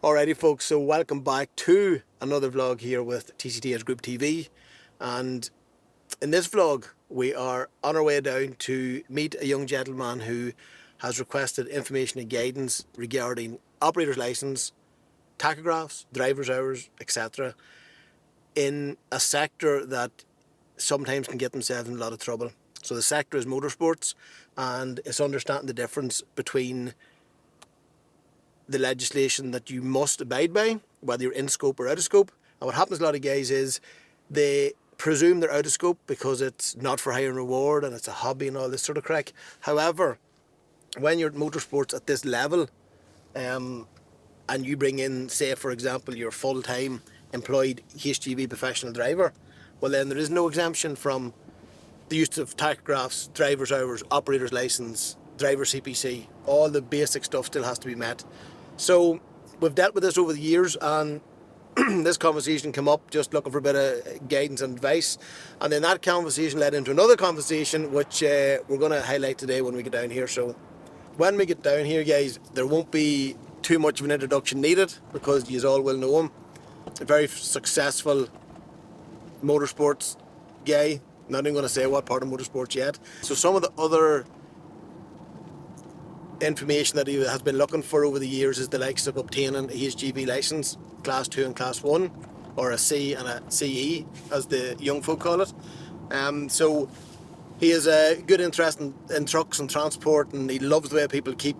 Alrighty folks, so welcome back to another vlog here with TCTS Group TV, and in this vlog we are on our way down to meet a young gentleman who has requested information and guidance regarding operator's licence, tachographs, driver's hours, etc. in a sector that sometimes can get themselves in a lot of trouble. So the sector is motorsports, and it's understanding the difference between the legislation that you must abide by, whether you're in scope or out of scope. And what happens to a lot of guys is they presume they're out of scope because it's not for hire and reward and it's a hobby and all this sort of crack. However, when you're at motorsports at this level, and you bring in, say for example, your full-time employed HGV professional driver, well then there is no exemption from the use of tachographs, driver's hours, operator's licence, driver CPC. All the basic stuff still has to be met. So we've dealt with this over the years, and this conversation came up just looking for a bit of guidance and advice, and then that conversation led into another conversation which we're going to highlight today when we get down here. So when we get down here, guys, there won't be too much of an introduction needed because you all will know him. A very successful motorsports guy. Not even going to say what part of motorsports yet. So some of the other information that he has been looking for over the years is the likes of obtaining a HGV licence, Class 2 and Class 1, or a C and a CE, as the young folk call it. So he has a good interest in trucks and transport, and he loves the way people keep,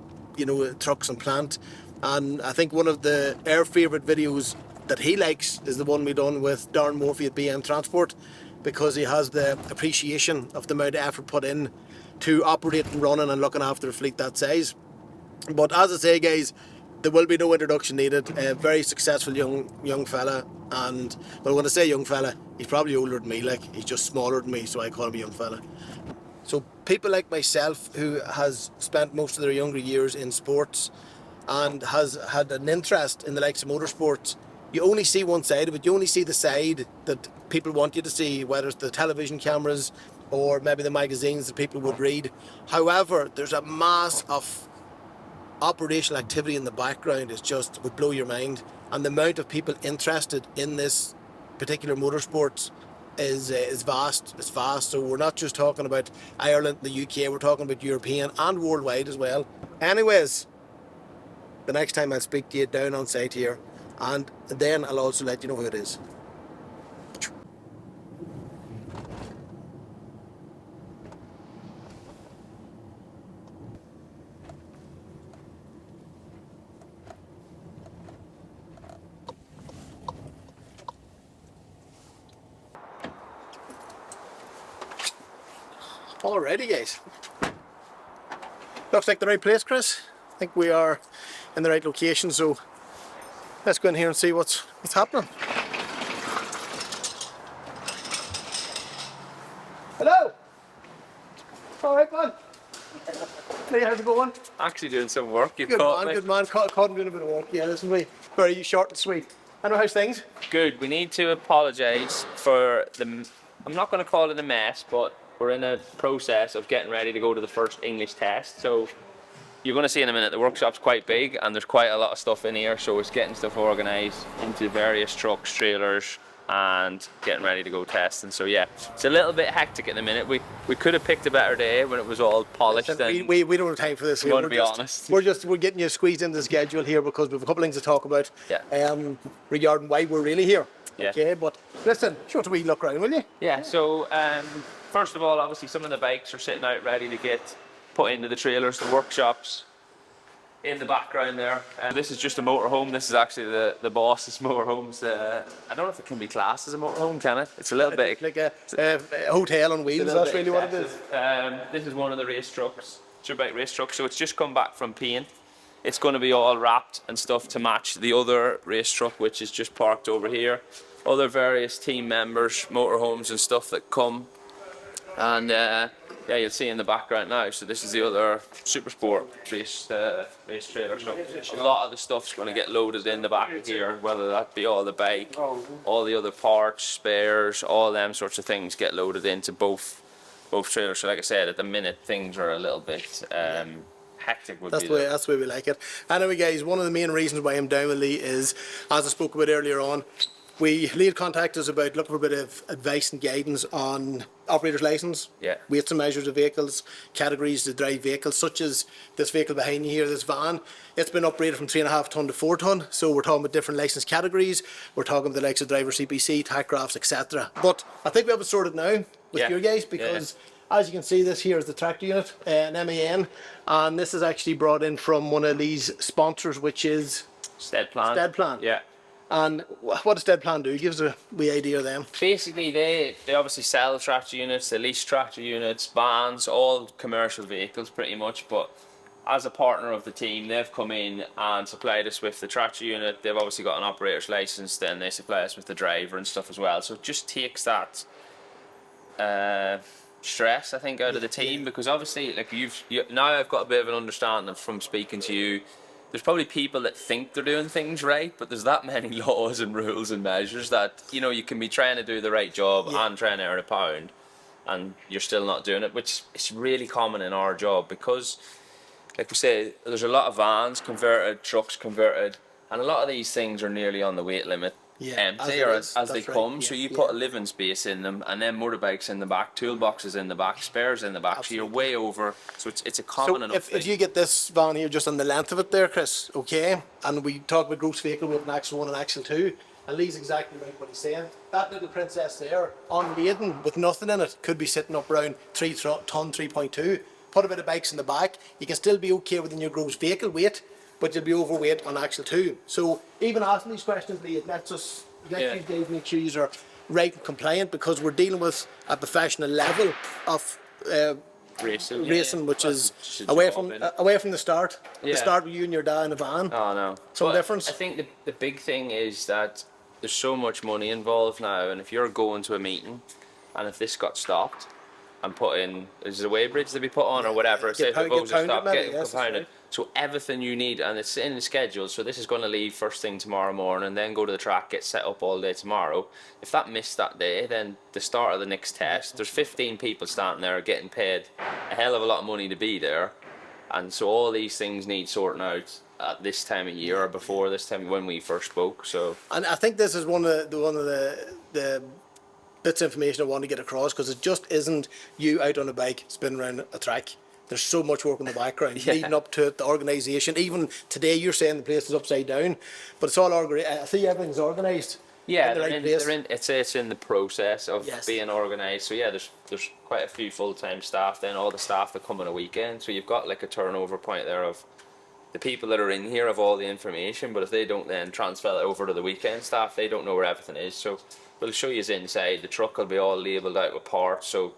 trucks and plant. And I think one of our favourite videos that he likes is the one we done with Darren Murphy at BM Transport, because he has the appreciation of the amount of effort put in to operating, running and looking after a fleet that size. But as I say, guys, there will be no introduction needed. A very successful young fella, and well, when I say young fella, he's probably older than me, like he's just smaller than me, so I call him a young fella. So people like myself who has spent most of their younger years in sports and has had an interest in the likes of motorsports, you only see one side of it. You only see the side that people want you to see, whether it's the television cameras or maybe the magazines that people would read. However, there's a mass of operational activity in the background. It just would blow your mind, and the amount of people interested in this particular motorsports is vast. It's vast. So we're not just talking about Ireland, the UK, we're talking about European and worldwide as well. Anyways, the next time I'll speak to you down on site here, and then I'll also let you know who it is. Alrighty, guys. Looks like the right place, Chris. I think we are in the right location, so let's go in here and see what's happening. Hello! Alright, man. Hey, how's it going? Actually doing some work. You've Good caught man, me. good man. Caught him doing a bit of work. Yeah, this will be very short and sweet. I know how's things. Good. We need to apologise for the... I'm not going to call it a mess, but we're in a process of getting ready to go to the first English test. So you're going to see in a minute the workshop's quite big and there's quite a lot of stuff in here. So it's getting stuff organised into various trucks, trailers, and getting ready to go testing. So yeah, it's a little bit hectic at the minute. We could have picked a better day when it was all polished. Listen, we don't have time for this here. Want to be honest. We're getting you squeezed into the schedule here because we have a couple of things to talk about. Yeah. Regarding why we're really here. Yeah. Okay, but listen, show us a wee look around, will you? Yeah. So first of all, obviously some of the bikes are sitting out ready to get put into the trailers, the workshops. In the background there. This is just a motorhome. This is actually the boss's motorhomes. I don't know if it can be classed as a motorhome, can it? It's a little bit... Like a hotel on wheels, that's really what it is. This is one of the race trucks, Superbike race trucks. So it's just come back from paint. It's going to be all wrapped and stuff to match the other race truck, which is just parked over here. Other various team members, motorhomes and stuff that come. And yeah, you'll see in the background now. So this is the other Super Sport race trailer. So a lot of the stuff's going to get loaded in the back of here, whether that be all the bike, all the other parts, spares, all them sorts of things get loaded into both trailers. So like I said, at the minute things are a little bit Hectic would That's be that's the way we like it. Anyway, guys, one of the main reasons why I'm down with Lee is, as I spoke about earlier on, Lee had contacted us about looking for a bit of advice and guidance on operator's license, Yeah. weights and measures of vehicles, categories to drive vehicles, such as this vehicle behind you here, this van. It's been upgraded from 3.5 tonne to 4 tonne, so we're talking about different license categories. We're talking about the likes of driver CPC, tachographs, etc. But I think we have it sorted now with you guys, because as you can see, this here is the tractor unit, an MAN, and this is actually brought in from one of Lee's sponsors, which is Steadplan. Yeah. And what does Steadplan do? Give us a wee idea of them. Basically, they obviously sell tractor units, they lease tractor units, vans, all commercial vehicles pretty much. But as a partner of the team, they've come in and supplied us with the tractor unit. They've obviously got an operator's license, then they supply us with the driver and stuff as well. So it just takes that stress, I think, out of the team, because obviously, like now I've got a bit of an understanding from speaking to you. There's probably people that think they're doing things right, but there's that many laws and rules and measures that, you know, you can be trying to do the right job and trying to earn a pound, and you're still not doing it, which is really common in our job, because, like we say, there's a lot of vans converted, trucks converted, and a lot of these things are nearly on the weight limit. Empty or as they come, so you put a living space in them, and then motorbikes in the back, toolboxes in the back, spares in the back. So you're way over. So it's a common enough thing. If you get this van here just on the length of it there, Chris, okay, and we talk about gross vehicle with an axle 1 and axle 2, and Lee's exactly right what he's saying. That little princess there, unladen with nothing in it, could be sitting up around 3 tonne, 3.2. Put a bit of bikes in the back, you can still be okay within your gross vehicle weight, but you'll be overweight on axle 2. So even asking these questions, Lee, it lets you guys make sure you are right and compliant, because we're dealing with a professional level of racing, which is away from the start. The start with you and your dad in a van. Oh no, some difference. I think the big thing is that there's so much money involved now, and if you're going to a meeting, and if this got stopped and put in, is it a weighbridge to be put on or whatever? Say if it goes to stop, get compounded. So everything you need, and it's in the schedule, so this is going to leave first thing tomorrow morning, and then go to the track, get set up all day tomorrow. If that missed that day, then the start of the next test, there's 15 people standing there getting paid a hell of a lot of money to be there, and so all these things need sorting out at this time of year or before this time when we first spoke. So, and I think this is one of the bits of information I want to get across, because it just isn't you out on a bike spinning around a track. There's so much work in the background leading up to it, the organisation. Even today, you're saying the place is upside down, but it's all organised. I think everything's organised. Yeah, it's in the process of being organised. So yeah, there's quite a few full-time staff. Then all the staff that come on a weekend. So you've got like a turnover point there of the people that are in here have all the information, but if they don't then transfer it over to the weekend staff, they don't know where everything is. So we'll show you inside. The truck will be all labelled out with parts. So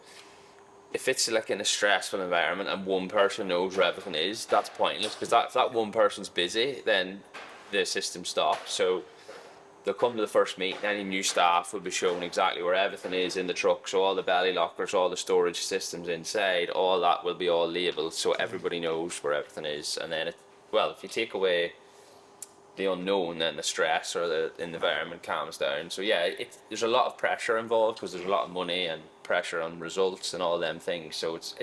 if it's like in a stressful environment and one person knows where everything is, that's pointless, because if that one person's busy, then the system stops. So they'll come to the first meeting, any new staff will be shown exactly where everything is in the truck, so all the belly lockers, all the storage systems inside, all that will be all labelled, so everybody knows where everything is. And then, if you take away the unknown, then the stress or the environment calms down. So yeah, there's a lot of pressure involved, because there's a lot of money and pressure on results and all them things. So it's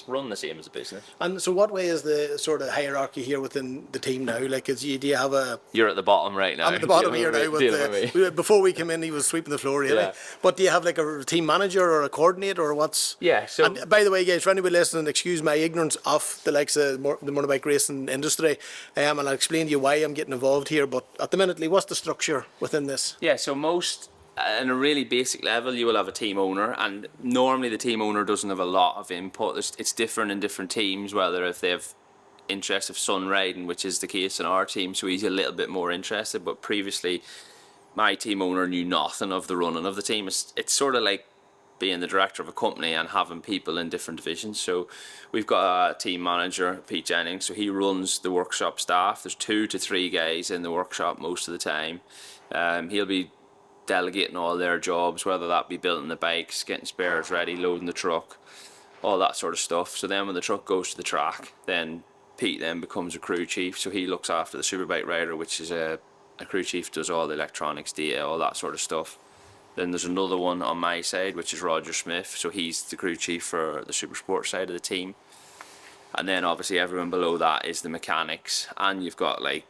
run the same as a business. And so what way is the sort of hierarchy here within the team now? Like, do you have a... You're at the bottom right now. I'm at the bottom here now. Before we came in, he was sweeping the floor, really. Yeah. But do you have like a team manager or a coordinator, or what's... Yeah, so... And by the way, guys, for anybody listening, excuse my ignorance of the likes of the motorbike racing industry, and I'll explain to you why I'm getting involved here. But at the minute, Lee, what's the structure within this? Yeah, so on a really basic level, you will have a team owner, and normally the team owner doesn't have a lot of input. It's different in different teams, whether if they have interest of sun riding, which is the case in our team, so he's a little bit more interested. But previously, my team owner knew nothing of the running of the team. It's sort of like being the director of a company and having people in different divisions. So we've got a team manager, Pete Jennings, so he runs the workshop staff. There's 2 to 3 guys in the workshop most of the time. He'll be delegating all their jobs, whether that be building the bikes, getting spares ready, loading the truck, all that sort of stuff. So then when the truck goes to the track, then Pete then becomes a crew chief, so he looks after the superbike rider, which is a crew chief, does all the electronics, data, all that sort of stuff. Then there's another one on my side, which is Roger Smith, so he's the crew chief for the Supersport side of the team. And then obviously everyone below that is the mechanics, and you've got like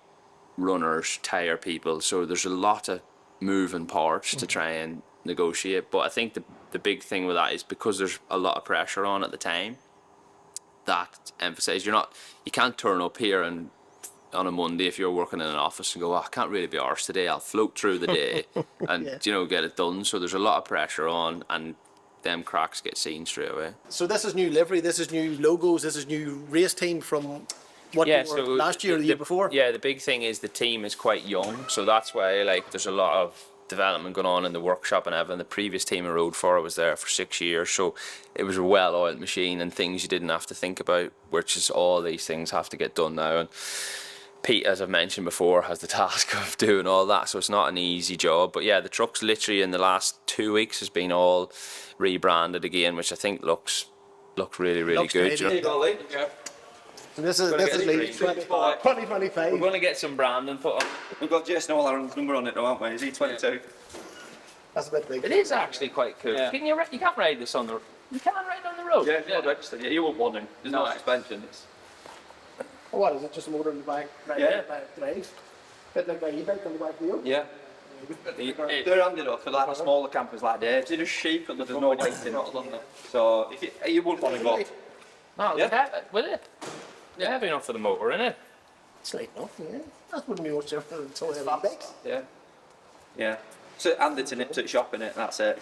runners, tyre people. So there's a lot of moving parts to try and negotiate. But I think the big thing with that is because there's a lot of pressure on at the time, that emphasise you can't turn up here and on a Monday if you're working in an office and go, I can't really be arsed today, I'll float through the day and get it done. So there's a lot of pressure on, and them cracks get seen straight away. So this is new livery, this is new logos, this is new race team from what you were last year or the year before? Yeah, the big thing is the team is quite young, so that's why there's a lot of development going on in the workshop and everything. The previous team I rode for was there for 6 years, so it was a well-oiled machine and things you didn't have to think about, which is all these things have to get done now. And Pete, as I've mentioned before, has the task of doing all that, so it's not an easy job. But yeah, the truck's literally in the last 2 weeks has been all rebranded again, which I think looks really good. So this is Lee 2025. We're going to get some branding put on. We've got Jason O'Halloran's number on it now, haven't we? Is he 22? Yeah. That's a bit big. It is actually quite cool. Yeah. You can't ride this on the road. You can't ride on the road. Yeah, registered. Yeah, you won't want him. There's no suspension. It's... What is it? Just a motor in the back? Yeah. Drive. Bit like my e-bike on the back wheel. Yeah. They're handy enough for like the smaller campers like Dave's. They're just cheap and there's no weight in it. So if you wouldn't want to go. No, yeah. Will it? Yeah, heavy enough for the motor, isn't it? It's light enough, yeah. That wouldn't be much different than some heavy bikes. Yeah. Yeah. So and it's a nip to the shop in it. That's it.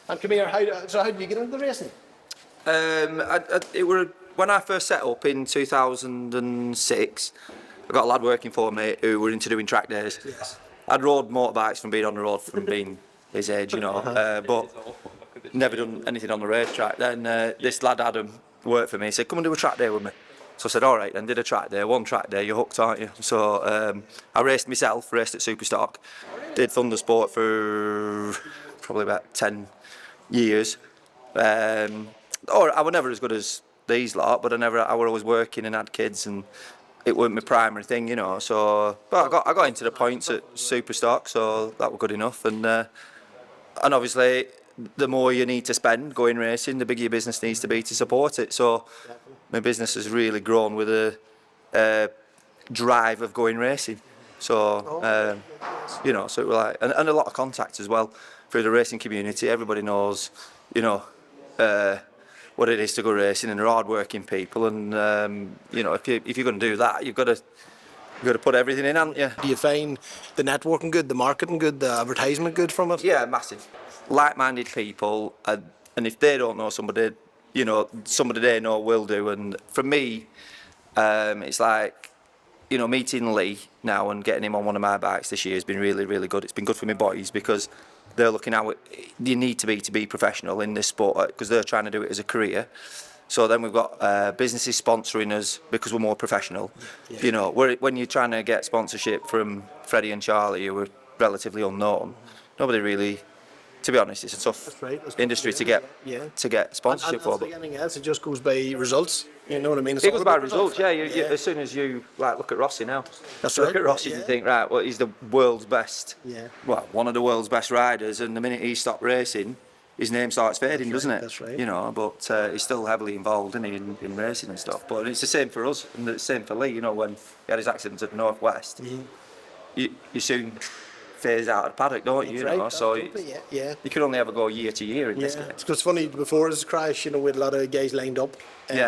And come here. How did you get into the racing? It were when I first set up in 2006. I got a lad working for me who were into doing track days. Yes. I'd rode motorbikes from being on the road from being his age, but never done anything on the racetrack. Then this lad Adam worked for me. He said, "Come and do a track day with me." So I said, "All right," and did a track day. One track day, you're hooked, aren't you? So I raced myself, raced at Superstock, did Thundersport for probably about 10 years. I was never as good as these lot, but I were always working and had kids, and it wasn't my primary thing, So, but I got into the points at Superstock, so that was good enough. And obviously, the more you need to spend going racing, the bigger your business needs to be to support it. So, my business has really grown with a drive of going racing. So, so it was like, and a lot of contacts as well through the racing community. Everybody knows, what it is to go racing, and they're hard-working people. And if you're going to do that, you've got to put everything in, haven't you? Do you find the networking good, the marketing good, the advertisement good from it? Yeah, massive. Like-minded people, and if they don't know somebody, somebody they know will do. And for me, it's like, meeting Lee now and getting him on one of my bikes this year has been really, really good. It's been good for my boys because they're looking at what you need to be professional in this sport because they're trying to do it as a career. So then we've got businesses sponsoring us because we're more professional. Yeah. When you're trying to get sponsorship from Freddie and Charlie, who are relatively unknown, nobody really. To be honest, it's a tough industry to get sponsorship for. Like anything else, it just goes by results. You know what I mean? It goes by results, yeah. You, as soon as you look at Rossi now. That's look at Rossi, you think, right, well, he's the world's best. Yeah. Well, one of the world's best riders, and the minute he stopped racing, his name starts fading, doesn't it? That's right. But he's still heavily involved in racing and stuff. But it's the same for us, and the same for Lee. When he had his accident at the Northwest, you soon phase out of the paddock, don't you? Right, so you can only ever go year to year in this game. It's funny, before this crash, we had a lot of guys lined up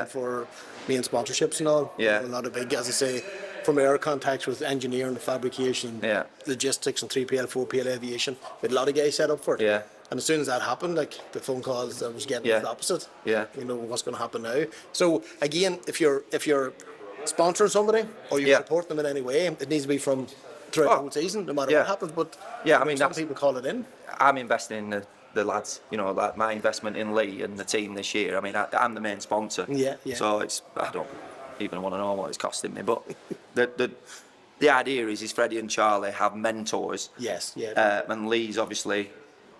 for main sponsorships and all. Yeah. A lot of big, as I say, from our contacts with engineering, fabrication, logistics and 3PL, 4PL aviation, we had a lot of guys set up for it. Yeah. And as soon as that happened, the phone calls I was getting was the opposite. Yeah. What's going to happen now. So again, if you're sponsoring somebody or you support them in any way, it needs to be from throughout the whole season, no matter what happens. But some people call it in. I'm investing in the lads. Like my investment in Lee and the team this year. I mean, I'm the main sponsor. Yeah. So I don't even want to know what it's costing me. But the idea is Freddie and Charlie have mentors. Yes. Yeah. And Lee's obviously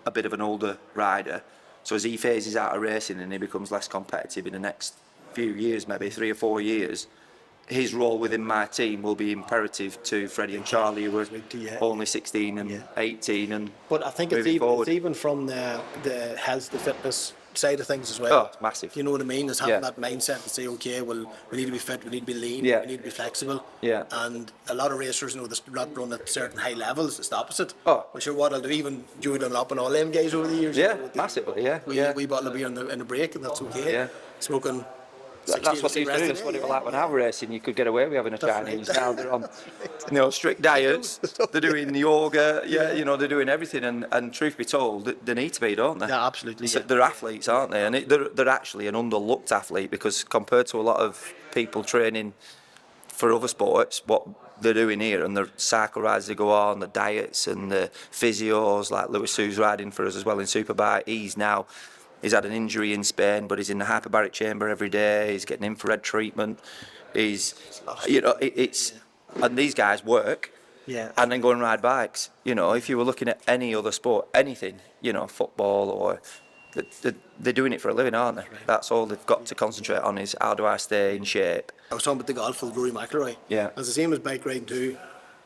a bit of an older rider. So as he phases out of racing and he becomes less competitive in the next few years, maybe 3 or 4 years, his role within my team will be imperative to Freddie and Charlie, who are only 16 and 18. But I think it's even from the health, the fitness, side of things as well. Oh, it's massive. You know what I mean? Is having Yeah. that mindset to say, okay, well, we need to be fit, we need to be lean, Yeah. we need to be flexible. Yeah. And a lot of racers, they're not run at certain high levels. It's the opposite. Oh. Well, sure, what I'll do, even Joey Dunlop and all them guys over the years. Yeah, massively, yeah. We bottle of beer in the break, and that's okay. Yeah. Smoking. That's what they used to do. That's what it was like when I was racing. You could get away with having a Chinese. Now they're on, strict diets. They're doing yoga. Yeah, they're doing everything. And truth be told, they need to be, don't they? Yeah, absolutely. So Yeah. they're athletes, aren't they? And they're actually an underlooked athlete, because compared to a lot of people training for other sports, what they're doing here, and the cycle rides they go on, the diets and the physios, like Lewis, who's riding for us as well in Superbike, he's had an injury in Spain, but he's in the hyperbaric chamber every day. He's getting infrared treatment. And these guys work. Yeah. And then go and ride bikes. If you were looking at any other sport, anything, football or, they're doing it for a living, aren't they? Right. That's all they've got to concentrate on is how do I stay in shape. I was talking about the golf with Rory McIlroy. Yeah. It's the same as bike riding too.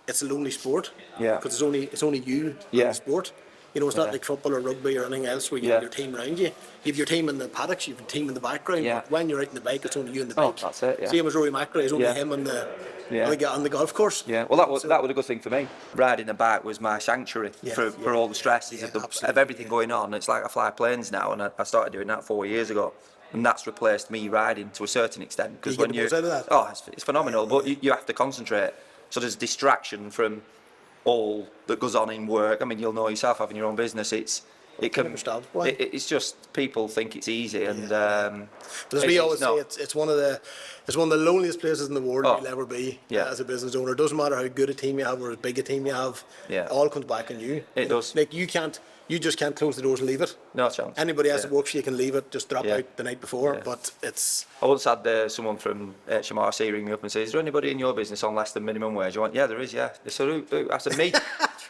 It's a lonely sport. Yeah. Because it's only you Yeah. in the sport. It's not like football or rugby or anything else where you have Yeah. your team around you. You have your team in the paddocks, you have your team in the background. Yeah. But when you're out in the bike, it's only you and the bike. Oh, that's it, yeah. Same as Rory McIlroy, it's only Yeah. him on the Yeah. on the golf course. Yeah, well, that was a good thing for me. Riding the bike was my sanctuary for all the stresses of everything going on. It's like I fly planes now, and I started doing that 4 years ago, and that's replaced me riding to a certain extent. Because when you get the most out of that? oh, it's phenomenal, but you have to concentrate. So there's distraction from all that goes on in work. I mean, you'll know yourself having your own business. It's just people think it's easy, and But as we always say, it's one of the loneliest places in the world you'll ever be as a business owner. It doesn't matter how good a team you have or as big a team you have. Yeah. All comes back on you. It does. Like you just can't close the doors and leave it. No chance. Anybody else that works for you can leave it, just drop Yeah. out the night before. Yeah. But it's I once had someone from HMRC ring me up and say, "Is there anybody in your business on less than minimum wage?" I went, "Yeah, there is. Yeah." They said, "Who?" I said, "Me."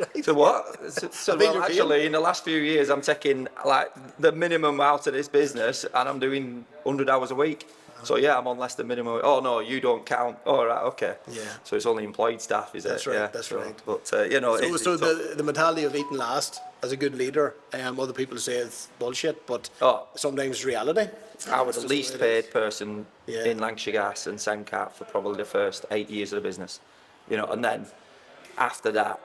right. So what? So well, actually, in the last few years, I'm taking like the minimum out of this business, and I'm doing 100 hours a week. So yeah, I'm on less than minimum. Oh no, you don't count. Oh right, okay. Yeah. So it's only employed staff, is That's it? right, Yeah. that's right. But So it's the mentality of eating last as a good leader, other people say it's bullshit, but sometimes it's reality. I was the It's just least the way it paid person in Lancashire Gas and Sencat for probably the first 8 years of the business, and then after that,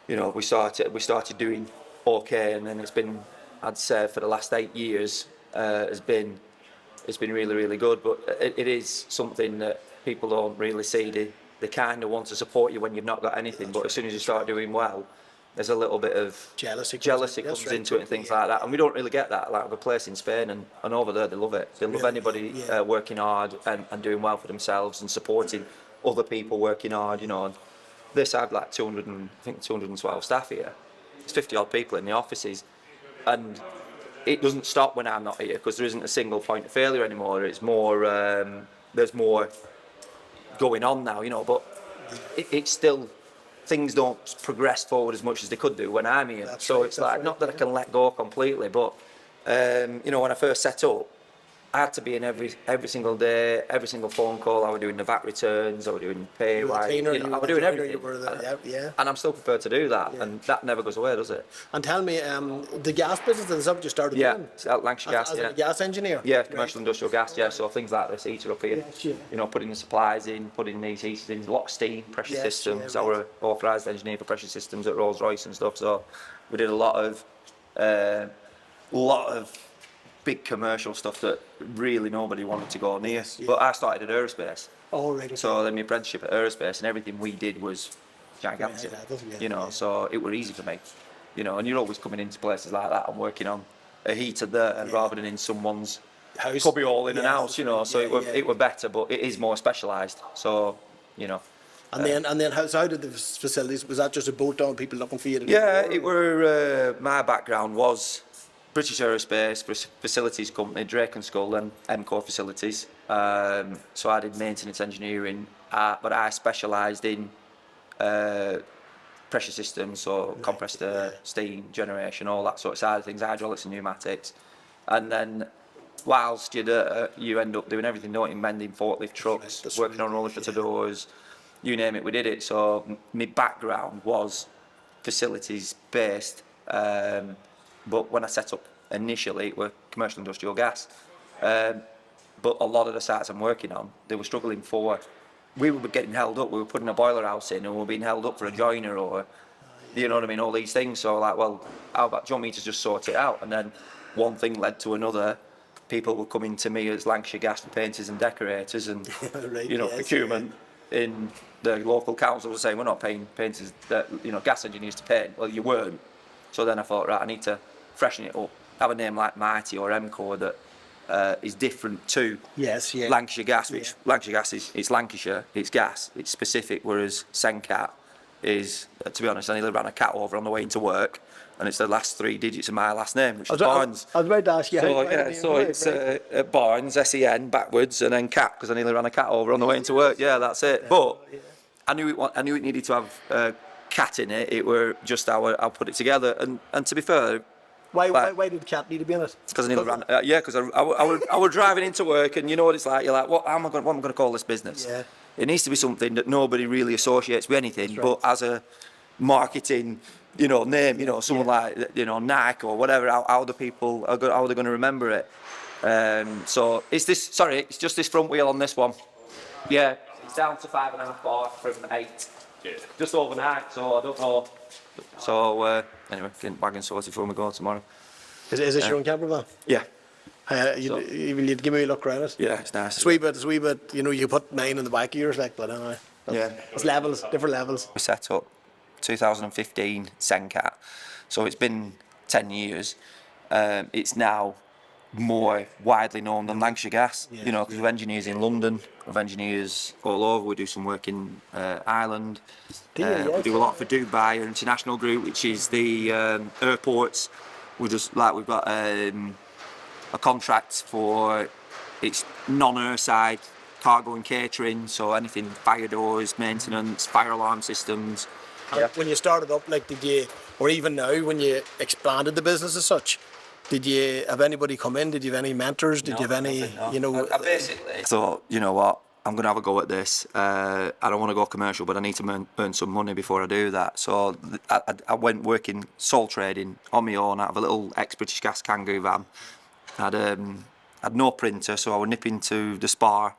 we started doing okay, and then it's been, I'd say, for the last 8 years, it's been really, really good. But it is something that people don't really see. They kind of want to support you when you've not got anything, but as soon as you start doing well, there's a little bit of jealousy comes into it and things like that, and we don't really get that. Like the place in Spain and over there, they love it. They love anybody working hard and doing well for themselves and supporting other people working hard. And this, I've like 212 staff here. There's 50 odd people in the offices, and it doesn't stop when I'm not here because there isn't a single point of failure anymore. It's more there's more going on now, but it's still. Things don't progress forward as much as they could do when I'm here. It's like, not that I can let go completely, but, when I first set up, I had to be in every single day, every single phone call. I was doing the VAT returns, I was doing pay, I was doing everything. And I'm still prepared to do that, and that never goes away, does it? And tell me, the gas business, is that what you started doing? Yeah, it's at Lancashire Gas, as a gas engineer? Yeah, commercial industrial gas, so things like this heater up here, putting the supplies in, putting these heaters in, a lot of steam, pressure systems. I was an authorised engineer for pressure systems at Rolls-Royce and stuff, so we did a lot of big commercial stuff that really nobody wanted to go near. But I started at aerospace. Oh, right. So then my apprenticeship at aerospace, and everything we did was gigantic. So it were easy for me. And you're always coming into places like that and working on a heater there rather than in someone's house. Could be all in an house, So it were better, but it is more specialised. So, And then how did the facilities, was that just a bolt down, people looking for you to do it were, my background was British Aerospace, facilities company, Drake and Skull and MCO facilities. So I did maintenance engineering, but I specialised in pressure systems, so compressed air, steam, generation, all that sort of side of things, hydraulics and pneumatics. And then whilst you're there, you end up doing everything, don't you? Mending forklift trucks, working on roller shutter doors, you name it, we did it. So my background was facilities based. But when I set up initially, it were commercial industrial gas. But a lot of the sites I'm working on, they were struggling for, we were getting held up, we were putting a boiler house in and we were being held up for a joiner or, you know what I mean, all these things. So like, well, how about, do you want me to just sort it out? And then one thing led to another. People were coming to me as Lancashire Gas for painters and decorators and, Right, you know, yes, procurement in the local council was saying, we're not paying painters, you know, gas engineers to paint. Well, you weren't. So then I thought, right, I need to freshen it up. Have a name like Mighty or MCO that is different to Lancashire Gas, which Lancashire Gas it's Lancashire, it's gas, it's specific, whereas Sencat is, to be honest, I nearly ran a cat over on the way into work, and it's the last 3 digits of my last name, which is Barnes. I was about to ask you. So yeah, so it's Barnes, SEN backwards, and then cat because I nearly ran a cat over on the way into work. Yeah, that's it. But I knew it needed to have cat in it. It were just how I put it together, and to be fair. Why did cat need to be in it? Because I nearly ran. Because I was driving into work, and you know what it's like. You're like, what am I going to call this business? Yeah. It needs to be something that nobody really associates with anything, but as a marketing, you know, name, you know, someone like, you know, Nike or whatever. How the people how are they going to remember it? So it's this. Sorry, it's just this front wheel on this one. Yeah, it's down to 5.5 bar from 8. Yeah. Just overnight, so I don't know. So anyway, getting back and sorted before we go tomorrow. Is this your own camper van? Yeah. You'd give me a look around it. Yeah, it's nice. It's a wee bit. You know, you put mine in the back of yours, like, but anyway. Yeah. It's levels, different levels. We set up 2015 Sencat, so it's been 10 years. It's now more widely known than Lancashire Gas, you know, because we've engineers in London, we've engineers all over. We do some work in Ireland. We do a lot for Dubai International Group, which is the airports. We've got a contract for it's non-airside cargo and catering, so anything fire doors, maintenance, fire alarm systems. Yeah. When you started up, like, did you, or even now when you expanded the business as such, did you have anybody come in? Did you have any mentors? Did you have any, you know? I basically thought, you know what, I'm going to have a go at this. I don't want to go commercial, but I need to earn some money before I do that. So I went working sole trading on my own out of a little ex-British Gas Kangoo van. I had no printer, so I would nip into the Spar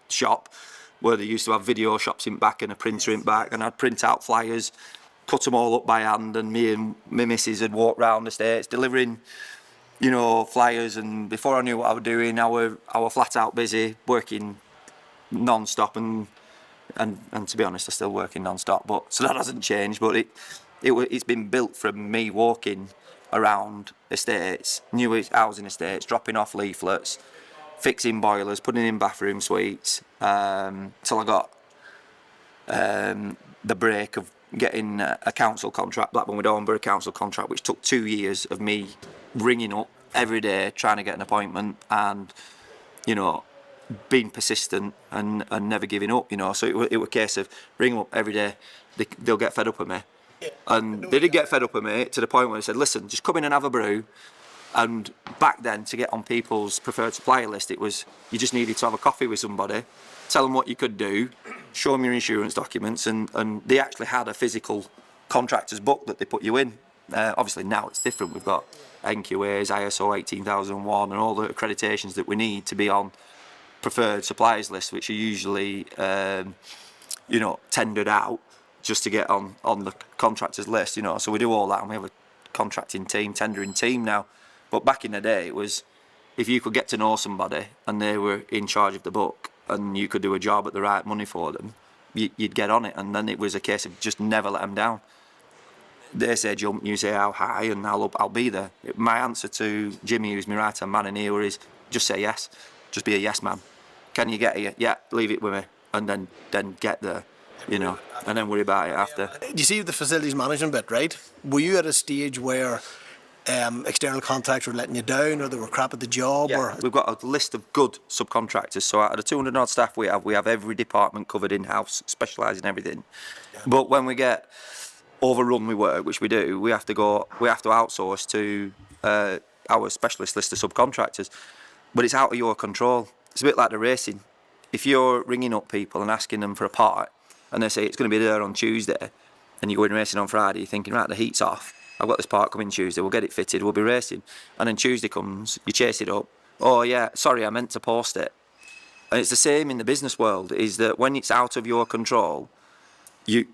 shop where they used to have video shops in back and a printer in back, and I'd print out flyers, cut them all up by hand, and me and my missus would walk round the States delivering, you know, flyers. And before I knew what I was doing, I were flat out busy working non-stop, and to be honest, I'm still working non-stop, but so that hasn't changed. But it's been built from me walking around estates, new housing estates, dropping off leaflets, fixing boilers, putting in bathroom suites, till I got the break of getting a council contract, Blackburn with Owenborough council contract, which took 2 years of me ringing up every day trying to get an appointment, and, you know, being persistent and never giving up, you know. So it was a case of ring them up every day, they'll get fed up with me. And they did get fed up with me to the point where they said, listen, just come in and have a brew. And back then, to get on people's preferred supplier list, it was, you just needed to have a coffee with somebody, tell them what you could do, show them your insurance documents, and they actually had a physical contractor's book that they put you in. Obviously now it's different, we've got NQAs, ISO 18001 and all the accreditations that we need to be on preferred suppliers list, which are usually you know, tendered out just to get on the contractors list, you know. So we do all that, and we have a contracting team, tendering team now. But back in the day, it was, if you could get to know somebody and they were in charge of the book and you could do a job at the right money for them, you'd get on it. And then it was a case of just never let them down. They say jump, you say how high, and I'll be there. My answer to Jimmy, who's my right-hand man in here, is just say yes. Just be a yes man. Can you get here? Yeah, leave it with me. And then get there, you know, and then worry about it after. You see the facilities management bit, right? Were you at a stage where external contracts were letting you down, or they were crap at the job? Yeah, or we've got a list of good subcontractors. So out of the 200 odd staff we have every department covered in-house, specialise in everything. Yeah. But when we get overrun with work, which we do, we have to outsource to our specialist list of subcontractors. But it's out of your control. It's a bit like the racing. If you're ringing up people and asking them for a part, and they say it's going to be there on Tuesday, and you go in racing on Friday, you're thinking, right, the heat's off, I've got this part coming Tuesday, we'll get it fitted, we'll be racing. And then Tuesday comes, you chase it up, oh yeah, sorry, I meant to post it. And it's the same in the business world, is that when it's out of your control, you're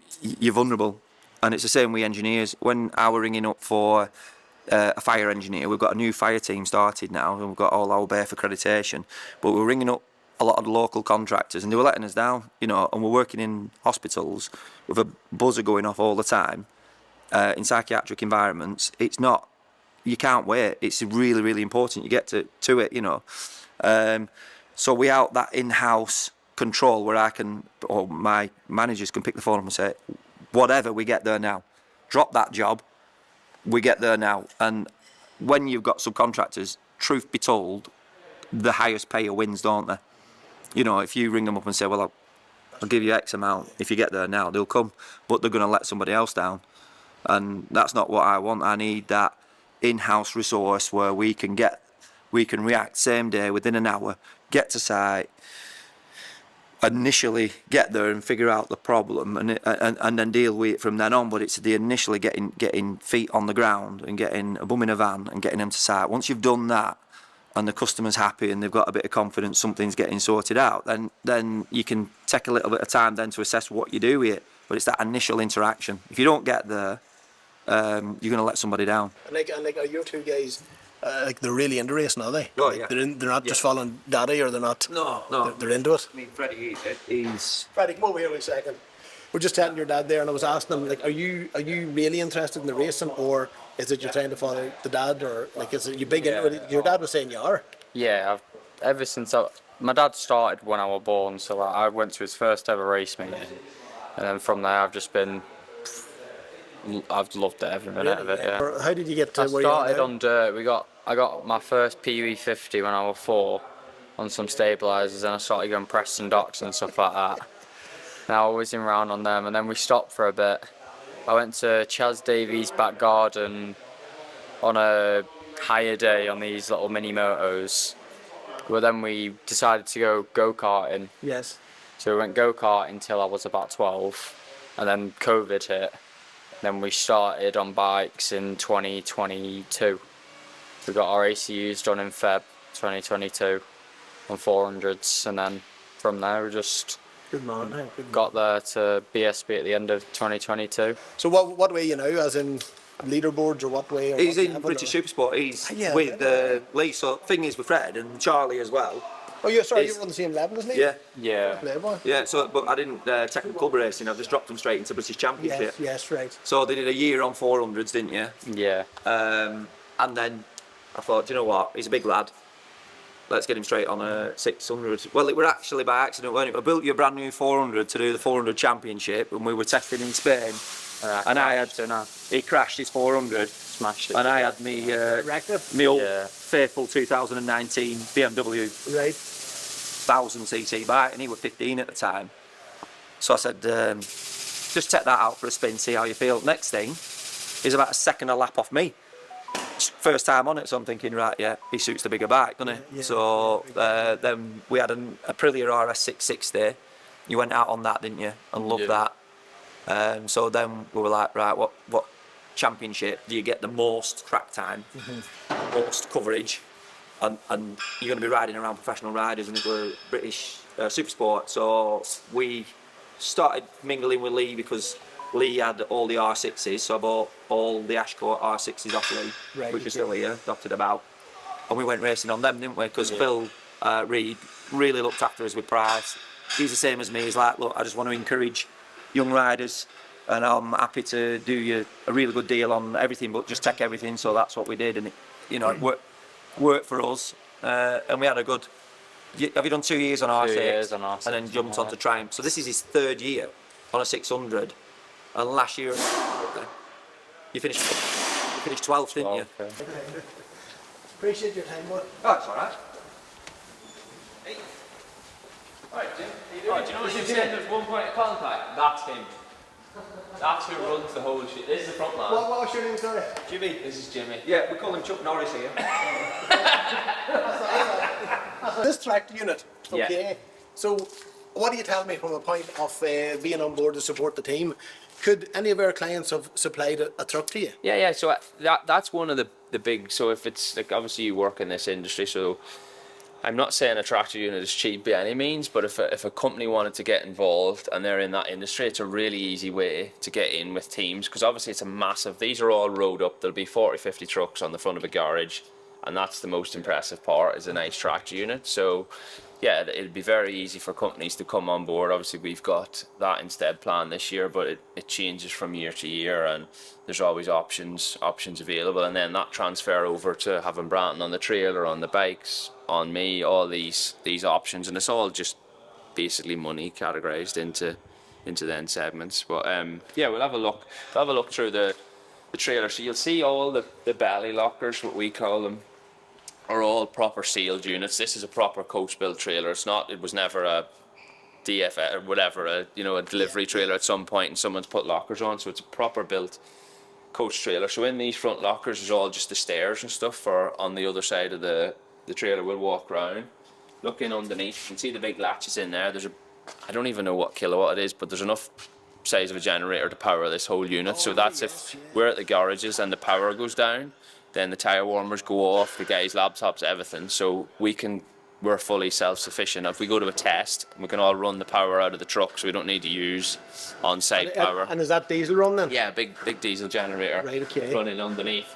vulnerable. And it's the same with engineers. When I were ringing up for a fire engineer, we've got a new fire team started now, and we've got all our BAFE accreditation, but we're ringing up a lot of the local contractors, and they were letting us down, you know, and we're working in hospitals with a buzzer going off all the time, in psychiatric environments. It's not, you can't wait. It's really, really important you get to it, you know. So without that in-house control where I can, or my managers can pick the phone up and say, whatever, we get there now. Drop that job, we get there now. And when you've got subcontractors, truth be told, the highest payer wins, don't they? You know, if you ring them up and say, well, I'll give you X amount, if you get there now, they'll come, but they're going to let somebody else down. And that's not what I want. I need that in-house resource where we can react same day, within an hour, get to site, initially get there and figure out the problem, and then deal with it from then on. But it's the initially getting feet on the ground and getting a bum in a van and getting them to site. Once you've done that, and the customer's happy and they've got a bit of confidence something's getting sorted out, then you can take a little bit of time then to assess what you do with it. But it's that initial interaction. If you don't get there, you're going to let somebody down. And like are your two guys, like they're really into racing, are they? Oh, Like, yeah. They're not just following daddy, or they're not. No. They're into it. I mean, Freddie, he's... Freddie, come over here a second. We're just chatting to your dad there, and I was asking him, like, are you really interested in the racing, or is it you're trying to follow the dad, or like is it you big into it? Your dad was saying you are. Yeah, ever since my dad started when I was born, so like, I went to his first ever race meeting, and then from there I've loved it, every minute of it. Yeah. Or how did you get to I where you are started now? on dirt. I got my first PV50 when I was 4 on some stabilisers, and I started going Preston docks and stuff like that. Now I was in round on them, and then we stopped for a bit. I went to Chas Davies' back garden on a hire day on these little mini motos. But then we decided to go-karting. Yes. So we went go-karting till I was about 12, and then COVID hit. Then we started on bikes in 2022. We got our ACUs done in Feb 2022 on 400s, and then from there we just Good man. Good man. got there to BSB at the end of 2022. So what way are you now, as in leaderboards, or what way? Or He's what in level, British or- Supersport. He's Yeah, with Lee. So thing is with Fred and Charlie as well. Oh, yeah, sorry, He's- you're on the same level as me? Yeah. Yeah. Playboy? Yeah. So, but I didn't take the club racing. I've just dropped them straight into British Championship. Yes, right. So they did a year on 400s, didn't you? Yeah. And then I thought, do you know what? He's a big lad. Let's get him straight on a 600. Well, it were actually by accident, weren't it? I built you a brand new 400 to do the 400 championship, and we were testing in Spain. And I had he crashed his 400, Smashed it. and I had me Wrecked it? me old Yeah. faithful 2019 BMW Right. 1000cc bike, and he was 15 at the time. So I said, just take that out for a spin, see how you feel. Next thing is about a second a lap off me. First time on it, so I'm thinking, right, yeah, he suits the bigger bike, doesn't he? Yeah. So then we had a Aprilia RS660. You went out on that, didn't you? And loved Yeah. that. So then we were like, right, what championship do you get the most track time, most coverage, and you're going to be riding around professional riders, and it were British Supersport. So we started mingling with Lee because Lee had all the R6s, so I bought all the Ashcourt R6s off Lee, Right, which are okay. still here, dotted about. And we went racing on them, didn't we? Because Phil Reid really looked after us with price. He's the same as me. He's like, look, I just want to encourage young riders, and I'm happy to do you a really good deal on everything, but just take everything. So that's what we did, and it worked for us, and we had a good. Have you done 2 years on R6? 2 years on R6, and then jumped yeah. onto Triumph. So this is his 3rd year on a 600, and last year you finished 12th, didn't you? Okay. Appreciate your time, boy. Oh, that's all right. Alright, Jim. Oh, do you know what you said? There's one point of contact. That's him. That's who runs the whole shit. This is the front man. What was your name, sorry? Jimmy. This is Jimmy. Yeah, we call him Chuck Norris here. This track unit, Yeah. okay. So, what do you tell me from a point of being on board to support the team? Could any of our clients have supplied a truck to you? Yeah. So that's one of the big. So if it's like, obviously you work in this industry, so I'm not saying a tractor unit is cheap by any means, but if a company wanted to get involved and they're in that industry, it's a really easy way to get in with teams, because obviously it's a massive, these are all rowed up, there'll be 40, 50 trucks on the front of a garage, and that's the most impressive part, is a nice tractor unit. So yeah, it'd be very easy for companies to come on board. Obviously we've got that instead plan this year, but it changes from year to year, and there's always options available, and then that transfer over to having Branton on the trailer, on the bikes, on me, all these options, and it's all just basically money categorized into then segments. But yeah, we'll have a look through the trailer, so you'll see all the belly lockers, what we call them, are all proper sealed units. This is a proper coach built trailer. It was never a DFS or whatever, a delivery trailer at some point and someone's put lockers on, so it's a proper built coach trailer. So in these front lockers is all just the stairs and stuff for on the other side of the trailer. We'll walk around, look in underneath, you can see the big latches in there. I don't even know what kilowatt it is, but there's enough size of a generator to power this whole unit. So that's if we're at the garages and the power goes down, then the tyre warmers go off, the guys' laptops, everything. So we're fully self-sufficient. If we go to a test, we can all run the power out of the truck, so we don't need to use on-site power. And is that diesel run then? Yeah, big diesel generator. Right, okay. Running underneath.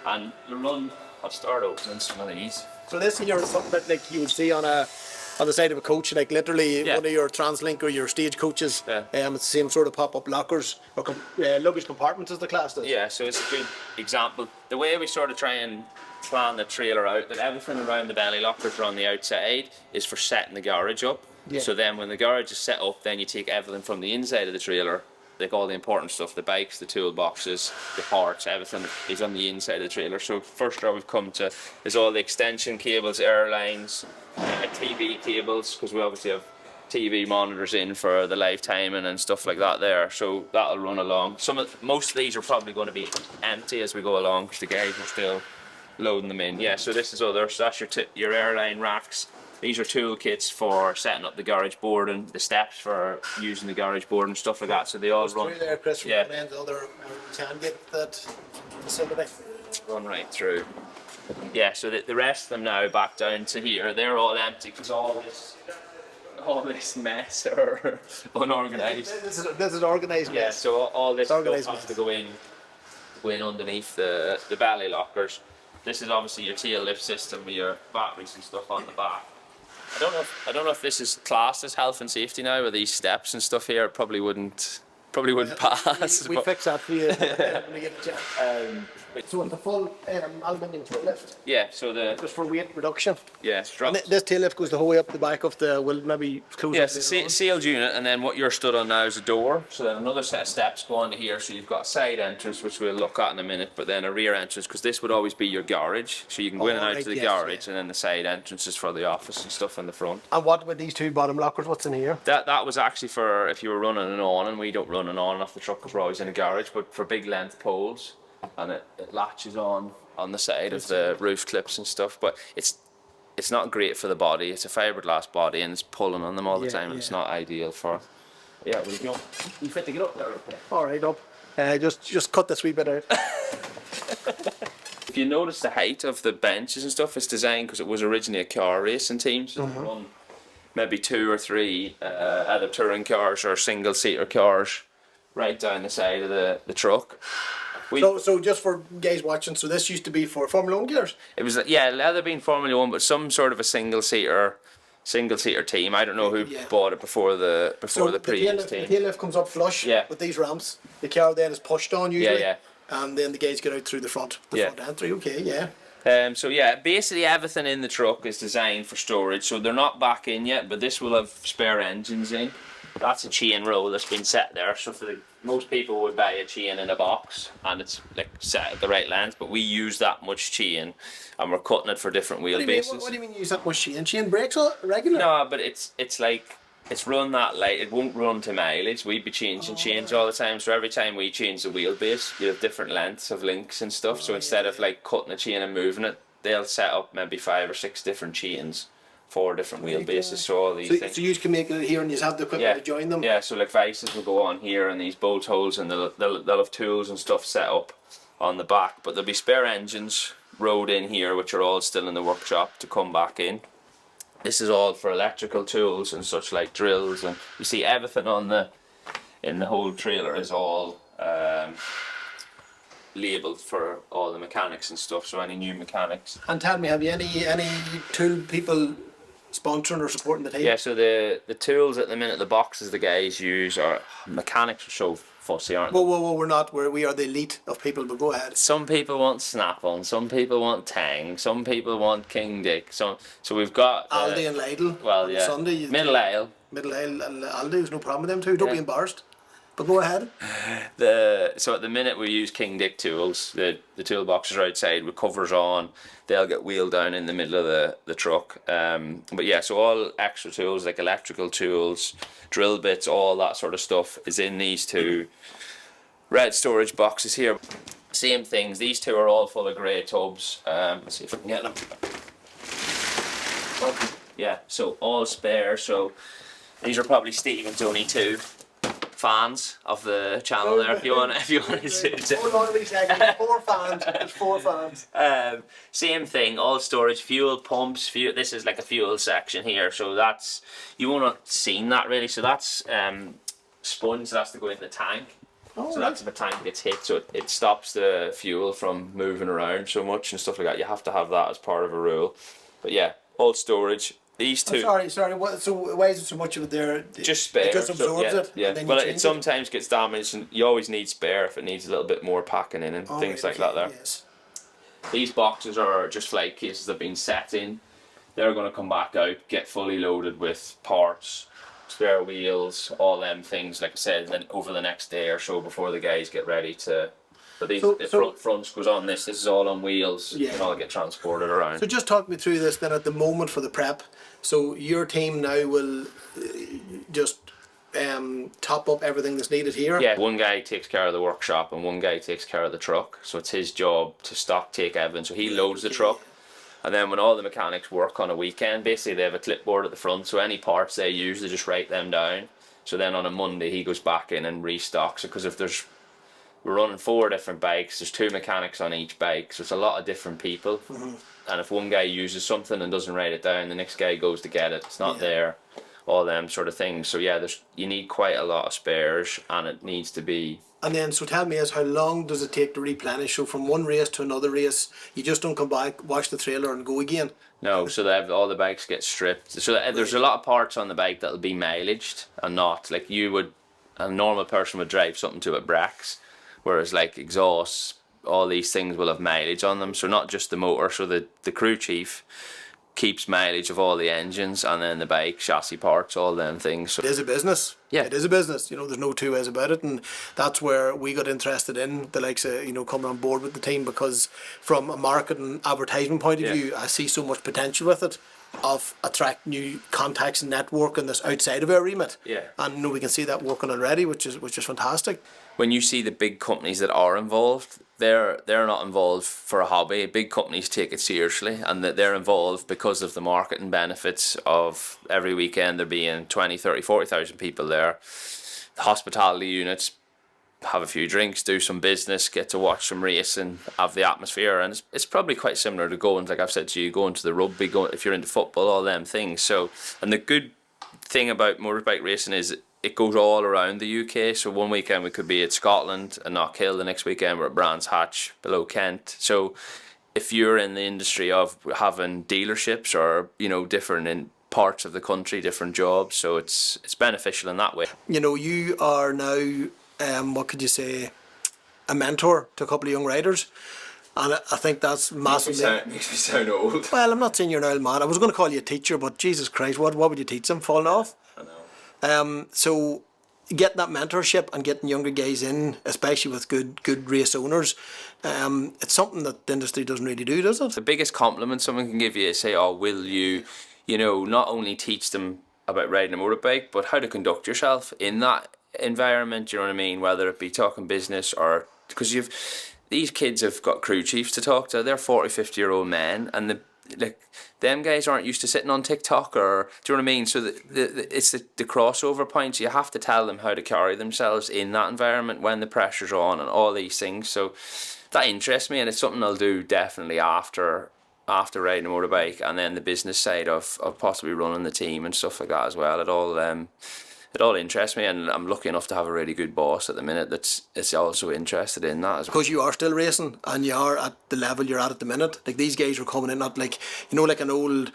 And I'll start opening some of these. So this here is something that like you would see on the side of a coach, like literally one of your TransLink or your stage coaches. Yeah. It's the same sort of pop-up lockers or luggage compartments as the class does. Yeah, so it's a good example. The way we sort of try and plan the trailer out, that everything around the belly lockers are on the outside is for setting the garage up. Yeah. So then when the garage is set up, then you take everything from the inside of the trailer, like all the important stuff, the bikes, the toolboxes, the parts, everything is on the inside of the trailer. So first row we've come to is all the extension cables, air lines, TV cables, because we obviously have TV monitors in for the live timing and stuff like that there. So that'll run along. Most of these are probably going to be empty as we go along, because the guys are still loading them in. Yeah, so this is other. So that's your airline racks. These are toolkits for setting up the garage board and the steps for using the garage board and stuff like that. So they all run. Through there, Chris, Yeah. can get that facility. Run right through. Yeah, so the rest of them now back down to here, they're all empty because all this mess are unorganised. This is organised. Yeah, so all this stuff organised has to go in underneath the belly lockers. This is obviously your tail lift system with your batteries and stuff on the back. I don't know if this is classed as health and safety now, with these steps and stuff here. It probably wouldn't pass. We but- fix that for you when we get a chance. So in the full aluminium tail lift, Yeah, so just for weight reduction. and And this tail lift goes the whole way up the back of the. We'll maybe close. yeah, up it's later a on. sealed unit, and then what you're stood on now is a door. So then another set of steps go onto here. So you've got a side entrance, which we'll look at in a minute, but then a rear entrance, because this would always be your garage. So you can go in and out right, to the yes, garage, and then the side entrances for the office and stuff in the front. And what with these two bottom lockers? What's in here? That was actually for if you were running an on, and we don't run an on off the truck because we're always in a garage, but for big length poles, and it latches on the side of the roof clips and stuff. But it's not great for the body. It's a fiberglass body, and it's pulling on them all the Yeah, time, and it's yeah. not ideal for. Yeah, well, you fit to get up there. Okay. All right, up. Just cut this wee bit out. If you notice the height of the benches and stuff, it's designed because it was originally a car racing team, so they run maybe 2 or 3 either touring cars or single seater cars right down the side of the truck. So just for guys watching, so this used to be for Formula 1 gears. It was either been Formula 1, but some sort of a single seater team. I don't know who Yeah. bought it before the previous the team. tail lift comes up flush Yeah. with these ramps. The car then is pushed on usually. Yeah. And then the guys get out through the front entry. Okay, yeah. So yeah, basically everything in the truck is designed for storage. So they're not back in yet, but this will have spare engines in. That's a chain row that's been set there. So most people would buy a chain in a box, and it's like set at the right length. But we use that much chain, and we're cutting it for different wheelbases. What do you mean you use that much chain? Chain brakes all regular? No, but it's like it's run that light. It won't run to mileage. We'd be changing chains all the time. So every time we change the wheelbase, you have different lengths of links and stuff. So instead of like cutting a chain and moving it, they'll set up maybe 5 or 6 different chains 4 different wheelbases, so all these things. So you can make it here and you have the equipment to join them? Yeah, so like vices will go on here and these bolt holes, and they'll have tools and stuff set up on the back, but there'll be spare engines rode in here which are all still in the workshop to come back in. This is all for electrical tools and such, like drills, and you see everything in the whole trailer is all labelled for all the mechanics and stuff, so any new mechanics. And tell me, have you any tool people sponsoring or supporting the team? Yeah, so the tools at the minute, the boxes the guys use are mechanics are so fussy, aren't they? Whoa, we're not. We are the elite of people, but go ahead. Some people want Snap-on, some people want Tang, some people want King Dick. So we've got Aldi and Lidl. Well, on yeah. Sunday. Middle Ale. Middle Ale and Aldi, there's no problem with them too. Don't be embarrassed. But go ahead. So at the minute we use King Dick tools. The toolboxes are outside with covers on. They'll get wheeled down in the middle of the truck. But yeah, so all extra tools like electrical tools, drill bits, all that sort of stuff is in these 2 red storage boxes here. Same things. These 2 are all full of grey tubs. Let's see if I can get them. Yeah, so all spare. So these are probably Stephen's only 2 fans of the channel there. If you want to see. Hold on a wee second. 4 fans. There's 4 fans. Same thing. All storage, fuel pumps. This is like a fuel section here. So that's you won't have seen that really. So that's sponge. That's to go in the tank. So that's if a tank gets hit, so it stops the fuel from moving around so much and stuff like that. You have to have that as part of a rule. But yeah, all storage. These 2. Sorry. So why is it so much of it there? Just spare. It just absorbs it. Yeah. And then Well, you it change sometimes gets damaged, and you always need spare if it needs a little bit more packing in and things like that. There. Yes. These boxes are just flight cases that have been set in. They're going to come back out, get fully loaded with parts, spare wheels, all them things. Like I said, then over the next day or so before the guys get ready to. But these fronts goes on this. This is all on wheels. Yeah. And all get transported around. So just talk me through this then at the moment for the prep. So your team now will just top up everything that's needed here? Yeah, one guy takes care of the workshop and one guy takes care of the truck. So it's his job to stock take everything. So he loads the truck. And then when all the mechanics work on a weekend, basically they have a clipboard at the front. So any parts they use, they just write them down. So then on a Monday he goes back in and restocks it. Because if we're running 4 different bikes, there's 2 mechanics on each bike. So it's a lot of different people. And if one guy uses something and doesn't write it down, the next guy goes to get it. It's not there. All them sort of things. So yeah, you need quite a lot of spares, and it needs to be. And then, so tell me, how long does it take to replenish? So from one race to another race, you just don't come back, wash the trailer, and go again. No, so all the bikes get stripped. So there's a lot of parts on the bike that'll be mileaged and not like a normal person would drive something to it breaks, whereas like exhausts, all these things will have mileage on them. So not just the motor. So the crew chief keeps mileage of all the engines, and then the bike, chassis parts, all them things. So it is a business. Yeah. It is a business. There's no 2 ways about it, and that's where we got interested in the likes of, coming on board with the team, because from a market and advertisement point of view, I see so much potential with it of attract new contacts and networking that's outside of our remit. Yeah. And we can see that working already, which is fantastic. When you see the big companies that are involved, they're not involved for a hobby. Big companies take it seriously, and that they're involved because of the marketing benefits of every weekend there being 20, 30, 40,000 people there. The hospitality units have a few drinks, do some business, get to watch some racing, have the atmosphere, and it's probably quite similar to going, like I've said to you, going to the rugby, if you're into football, all them things. So, and the good thing about motorbike racing is it goes all around the UK. So one weekend we could be at Scotland and Knockhill, the next weekend we're at Brands Hatch below Kent. So if you're in the industry of having dealerships or different in parts of the country, different jobs, so it's beneficial in that way. You are now what could you say, a mentor to a couple of young riders, and I think that's massively. Makes me sound old. Well, I'm not saying you're an old man. I was going to call you a teacher, but Jesus Christ, what would you teach them? Falling off? I know. So getting that mentorship and getting younger guys in, especially with good race owners, it's something that the industry doesn't really do, does it? The biggest compliment someone can give you is say, "Oh, will you, not only teach them about riding a motorbike, but how to conduct yourself in that environment." You know what I mean? Whether it be talking business or because these kids have got crew chiefs to talk to. They're 40, 50-year-old men, and like them guys aren't used to sitting on TikTok, or do you know what I mean? So it's the crossover points. You have to tell them how to carry themselves in that environment when the pressure's on and all these things. So that interests me, and it's something I'll do definitely after riding a motorbike, and then the business side of possibly running the team and stuff like that as well. It all interests me, and I'm lucky enough to have a really good boss at the minute that's also interested in that as well. Because you are still racing and you are at the level you're at the minute. Like these guys are coming in at like, you know, like an old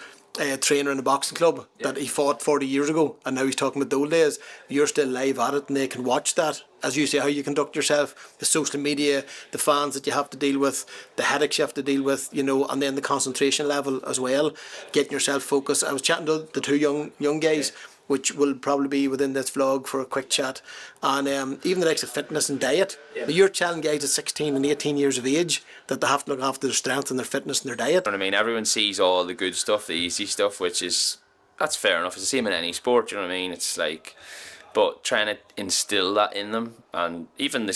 trainer in a boxing club that he fought 40 years ago, and now he's talking about the old days. You're still live at it, and they can watch that, as you say, how you conduct yourself, the social media, the fans that you have to deal with, the headaches you have to deal with, you know, and then the concentration level as well, getting yourself focused. I was chatting to the two young guys, which will probably be within this vlog for a quick chat, and even the likes of fitness and diet. You're telling guys at 16 and 18 years of age that they have to look after their strength and their fitness and their diet. You know what I mean? Everyone sees all the good stuff, the easy stuff, that's fair enough. It's the same in any sport, you know what I mean? It's like, but trying to instill that in them, and even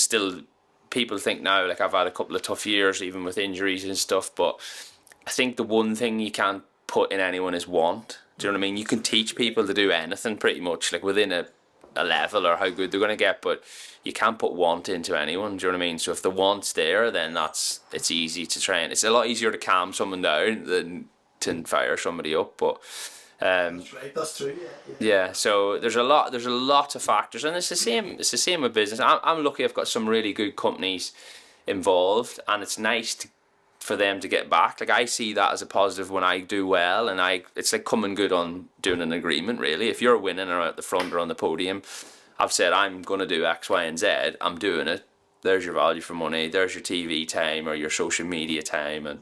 people think now, like I've had a couple of tough years, even with injuries and stuff, but I think the one thing you can't put in anyone is want. Do you know what I mean? You can teach people to do anything pretty much, like within a level or how good they're going to get, but you can't put want into anyone. Do you know what I mean? So if the want's there, then it's easy to train. It's a lot easier to calm someone down than to fire somebody up. But That's right. That's true. yeah. So there's a lot of factors, and it's the same with business. I'm lucky. I've got some really good companies involved, and it's nice for them to get back. Like I see that as a positive when I do well, and it's like coming good on doing an agreement really. If you're winning or at the front or on the podium, I've said I'm going to do X, Y and Z, I'm doing it. There's your value for money, there's your TV time or your social media time and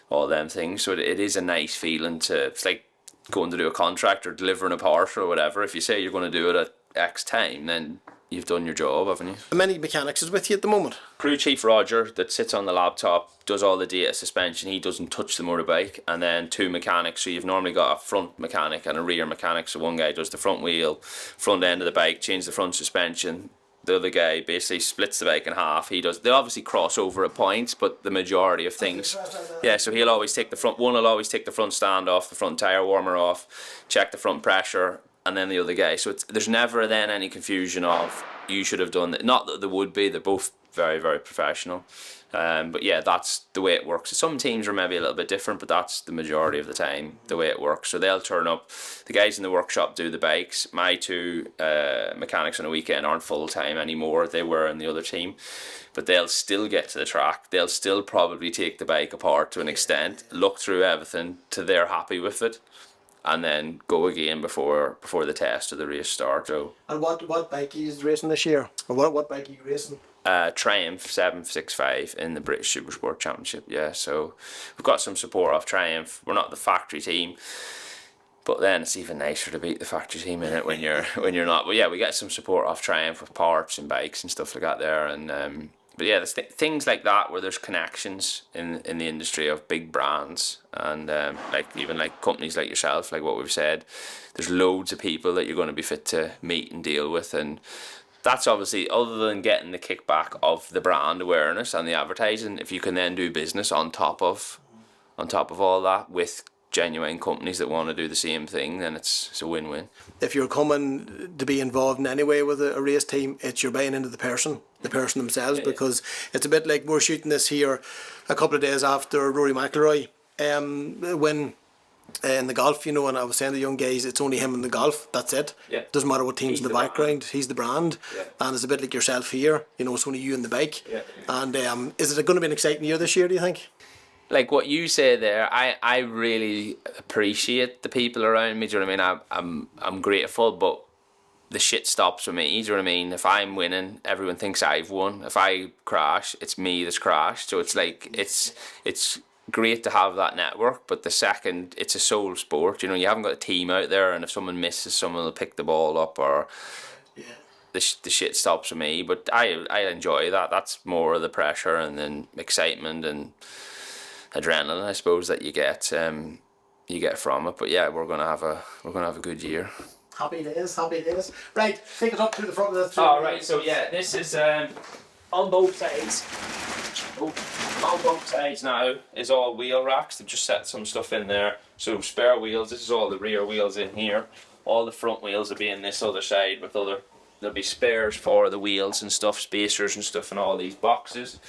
all them things. So it is a nice feeling it's like going to do a contract or delivering a part or whatever. If you say you're going to do it at X time, then you've done your job, haven't you? How many mechanics is with you at the moment? Crew chief Roger, that sits on the laptop, does all the data suspension. He doesn't touch the motorbike. And then 2 mechanics. So you've normally got a front mechanic and a rear mechanic. So one guy does the front wheel, front end of the bike, change the front suspension. The other guy basically splits the bike in half. They obviously cross over at points, but the majority of things, yeah. So he'll always take the front. One will always take the front stand off, the front tire warmer off, check the front pressure, and then the other guy. So there's never then any confusion of you should have done that. Not that there would be. They're both very, very professional. But yeah, that's the way it works. Some teams are maybe a little bit different, but that's the majority of the time the way it works. So they'll turn up. The guys in the workshop do the bikes. My 2 mechanics on a weekend aren't full time anymore. They were in the other team, but they'll still get to the track. They'll still probably take the bike apart to an extent, look through everything till they're happy with it, and then go again before the test or the race start. So. And what bike are you racing this year? Or what bike are you racing? Triumph 765 in the British Supersport Championship. Yeah, so we've got some support off Triumph. We're not the factory team, but then it's even nicer to beat the factory team in it when you're not. But yeah, we get some support off Triumph with parts and bikes and stuff like that there. And but yeah, there's things like that where there's connections in the industry of big brands and like even like companies like yourself, like what we've said. There's loads of people that you're going to be fit to meet and deal with, and that's obviously, other than getting the kickback of the brand awareness and the advertising, if you can then do business on top of all that with genuine companies that want to do the same thing, then it's a win-win. If you're coming to be involved in any way with a race team, it's you're buying into the person themselves, because it's a bit like we're shooting this here a couple of days after Rory McIlroy win in the golf, you know, and I was saying to the young guys, it's only him in the golf, that's it. Yeah. Doesn't matter what team's in the background, he's the brand. Yeah. And it's a bit like yourself here, you know, it's only you and the bike. Yeah. And is it going to be an exciting year this year, do you think? Like what you say there, I really appreciate the people around me. Do you know what I mean? I'm grateful, but the shit stops with me. Do you know what I mean? If I'm winning, everyone thinks I've won. If I crash, it's me that's crashed. So it's like it's great to have that network, but the second it's a sole sport, you know, you haven't got a team out there, and if someone misses, someone will pick the ball up, or the shit stops with me. But I enjoy that. That's more of the pressure and then excitement and adrenaline, I suppose, that you get from it. But yeah, we're gonna have a good year. Happy days. Right, take it up to the front of the All right, so yeah, this is on both sides. On on both sides now is all wheel racks. They've just set some stuff in there. So spare wheels, this is all the rear wheels in here. All the front wheels will be in this other side with other, there'll be spares for the wheels and stuff, spacers and stuff in all these boxes.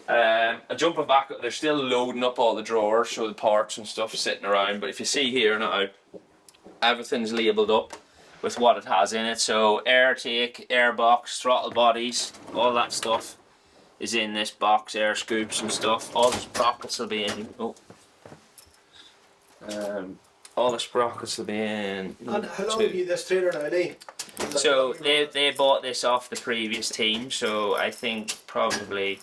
And jumping back, they're still loading up all the drawers, so the parts and stuff sitting around. But if you see here now, everything's labelled up with what it has in it. So air take, air box, throttle bodies, all that stuff is in this box, air scoops and stuff. All the sprockets will be in. All the sprockets will be in. And how long have you this trailer now, Lee? So they bought this off the previous team, so I think probably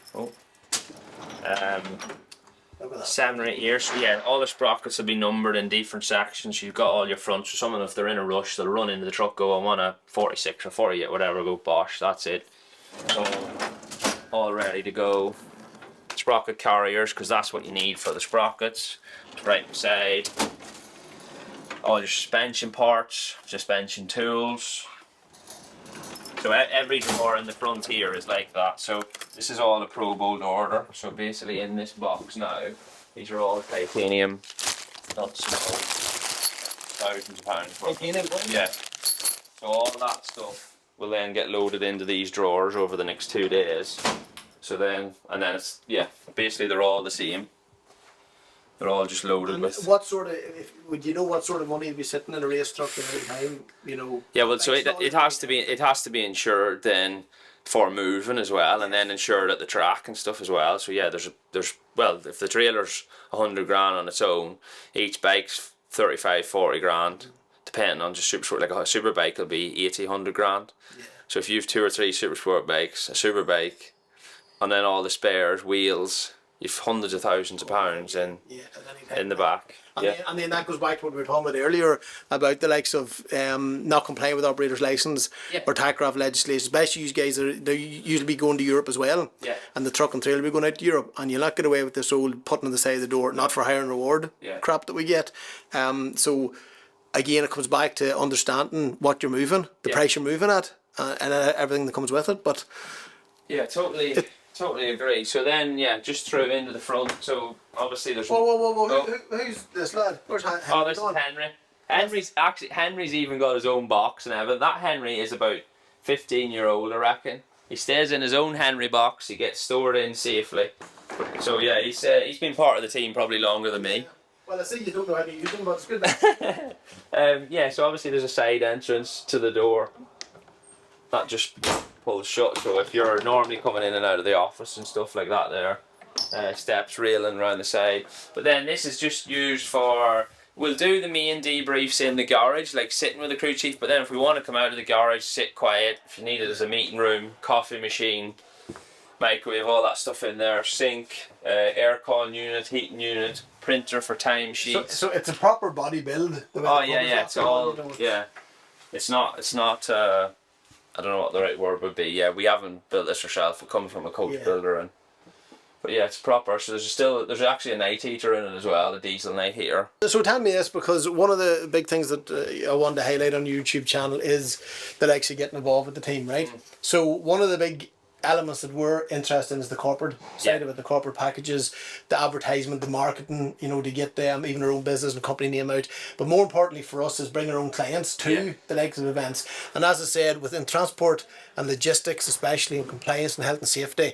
7 or 8 years. So yeah, all the sprockets will be numbered in different sections. You've got all your fronts. So someone, if they're in a rush, they'll run into the truck, go, I want a 46 or 48, whatever, go bosh, that's it. So all ready to go. Sprocket carriers, because that's what you need for the sprockets. Right beside. All your suspension parts, suspension tools. So every drawer in the front here is like that. So this is all a Pro Bolt order. So basically in this box now, these are all titanium, not small, thousands of pounds. Titanium, yeah. So all that stuff will then get loaded into these drawers over the next 2 days. So then, and then it's, yeah, basically they're all the same. They're all just loaded and with. what sort of, would you know what sort of money would be sitting in a race truck at any time? You know. Yeah, well, so it has to be insured then for moving as well, and then insured at the track and stuff as well. So yeah, there's well, if the trailer's 100 grand on its own, each bike's 35, 40 grand, depending on just super sport. Like a super bike will be 80, 100 grand. Yeah. So if you have 2 or 3 super sport bikes, a super bike, and then all the spares, wheels, you've hundreds of thousands of pounds in the back. And then that goes back to what we were talking about earlier about the likes of not complying with operator's license or tachograph legislation. Especially you guys they usually be going to Europe as well. Yeah. And the truck and trailer will be going out to Europe, and you'll not get away with this old putting on the side of the door, not for hire and reward crap that we get. So again, it comes back to understanding what you're moving, the price you're moving at, and everything that comes with it. But yeah, totally agree. So then, yeah, just through into the front. So obviously there's. Whoa! Who's this lad? Where's Henry? Oh, this is Henry. Henry's even got his own box and everything. That Henry is about 15-year-old, I reckon. He stays in his own Henry box. He gets stored in safely. So yeah, he's been part of the team probably longer than me. Well, I see you don't know how to use them, but it's good. Yeah, so obviously there's a side entrance to the door. That just pulls shut, so if you're normally coming in and out of the office and stuff like that there, steps railing around the side. But then this is just used for, we'll do the main debriefs in the garage, like sitting with the crew chief, but then if we want to come out of the garage, sit quiet, if you need it as a meeting room, coffee machine, microwave, all that stuff in there, sink, aircon unit, heating unit, printer for timesheets. So it's a proper body build. Oh yeah, it's all, yeah. It's not I don't know what the right word would be. Yeah, we haven't built this ourselves. It comes from a coach builder, but yeah, it's proper. So there's actually a night heater in it as well, a diesel night heater. So tell me this, because one of the big things that I wanted to highlight on the YouTube channel is that actually getting involved with the team, right? So one of the big elements that we're interested in is the corporate side of it, the corporate packages, the advertisement, the marketing, you know, to get them even our own business and company name out. But more importantly for us is bringing our own clients to the likes of events. And as I said, within transport and logistics, especially in compliance and health and safety,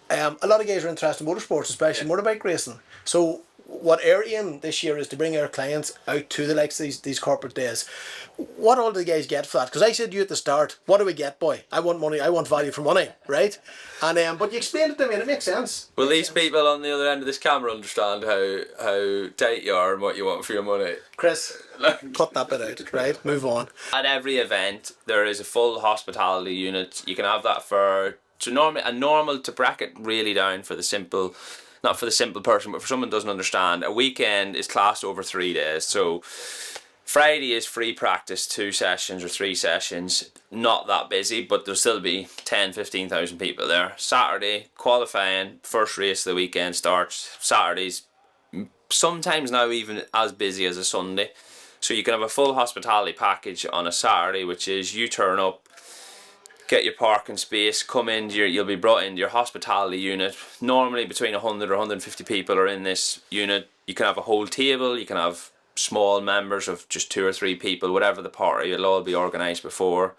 a lot of guys are interested in motorsports, especially motorbike racing. So what our aim this year is to bring our clients out to the likes of these corporate days. What all do the guys get for that? Because I said to you at the start, what do we get, boy? I want money, I want value for money, right? And but you explained it to me and it makes sense. Will these people on the other end of this camera understand how tight you are and what you want for your money? Chris, cut that bit out, right? Move on. At every event, there is a full hospitality unit. You can have that for normal to bracket really down for the simple. Not for the simple person, but for someone who doesn't understand, a weekend is classed over 3 days. So Friday is free practice, 2 sessions or 3 sessions. Not that busy, but there'll still be 10, 15,000 people there. Saturday, qualifying, first race of the weekend starts. Saturday's sometimes now even as busy as a Sunday. So you can have a full hospitality package on a Saturday, which is you turn up, get your parking space, come in, you'll be brought into your hospitality unit. Normally between 100 or 150 people are in this unit. You can have a whole table, you can have small members of just 2 or 3 people, whatever the party, it'll all be organised before.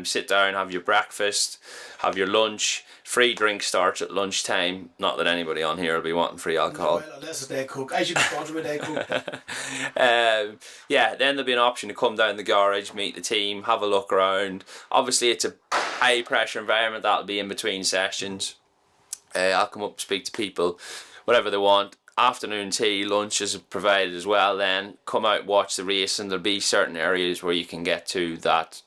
Sit down, have your breakfast, have your lunch. Free drink starts at lunchtime. Not that anybody on here will be wanting free alcohol. Well, unless it's Diet Coke. I should be sponsored with Diet Coke. Yeah, then there'll be an option to come down the garage, meet the team, have a look around. Obviously, it's a high pressure environment. That'll be in between sessions. I'll come up, speak to people, whatever they want. Afternoon tea, lunch is provided as well. Then come out, watch the race, and there'll be certain areas where you can get to that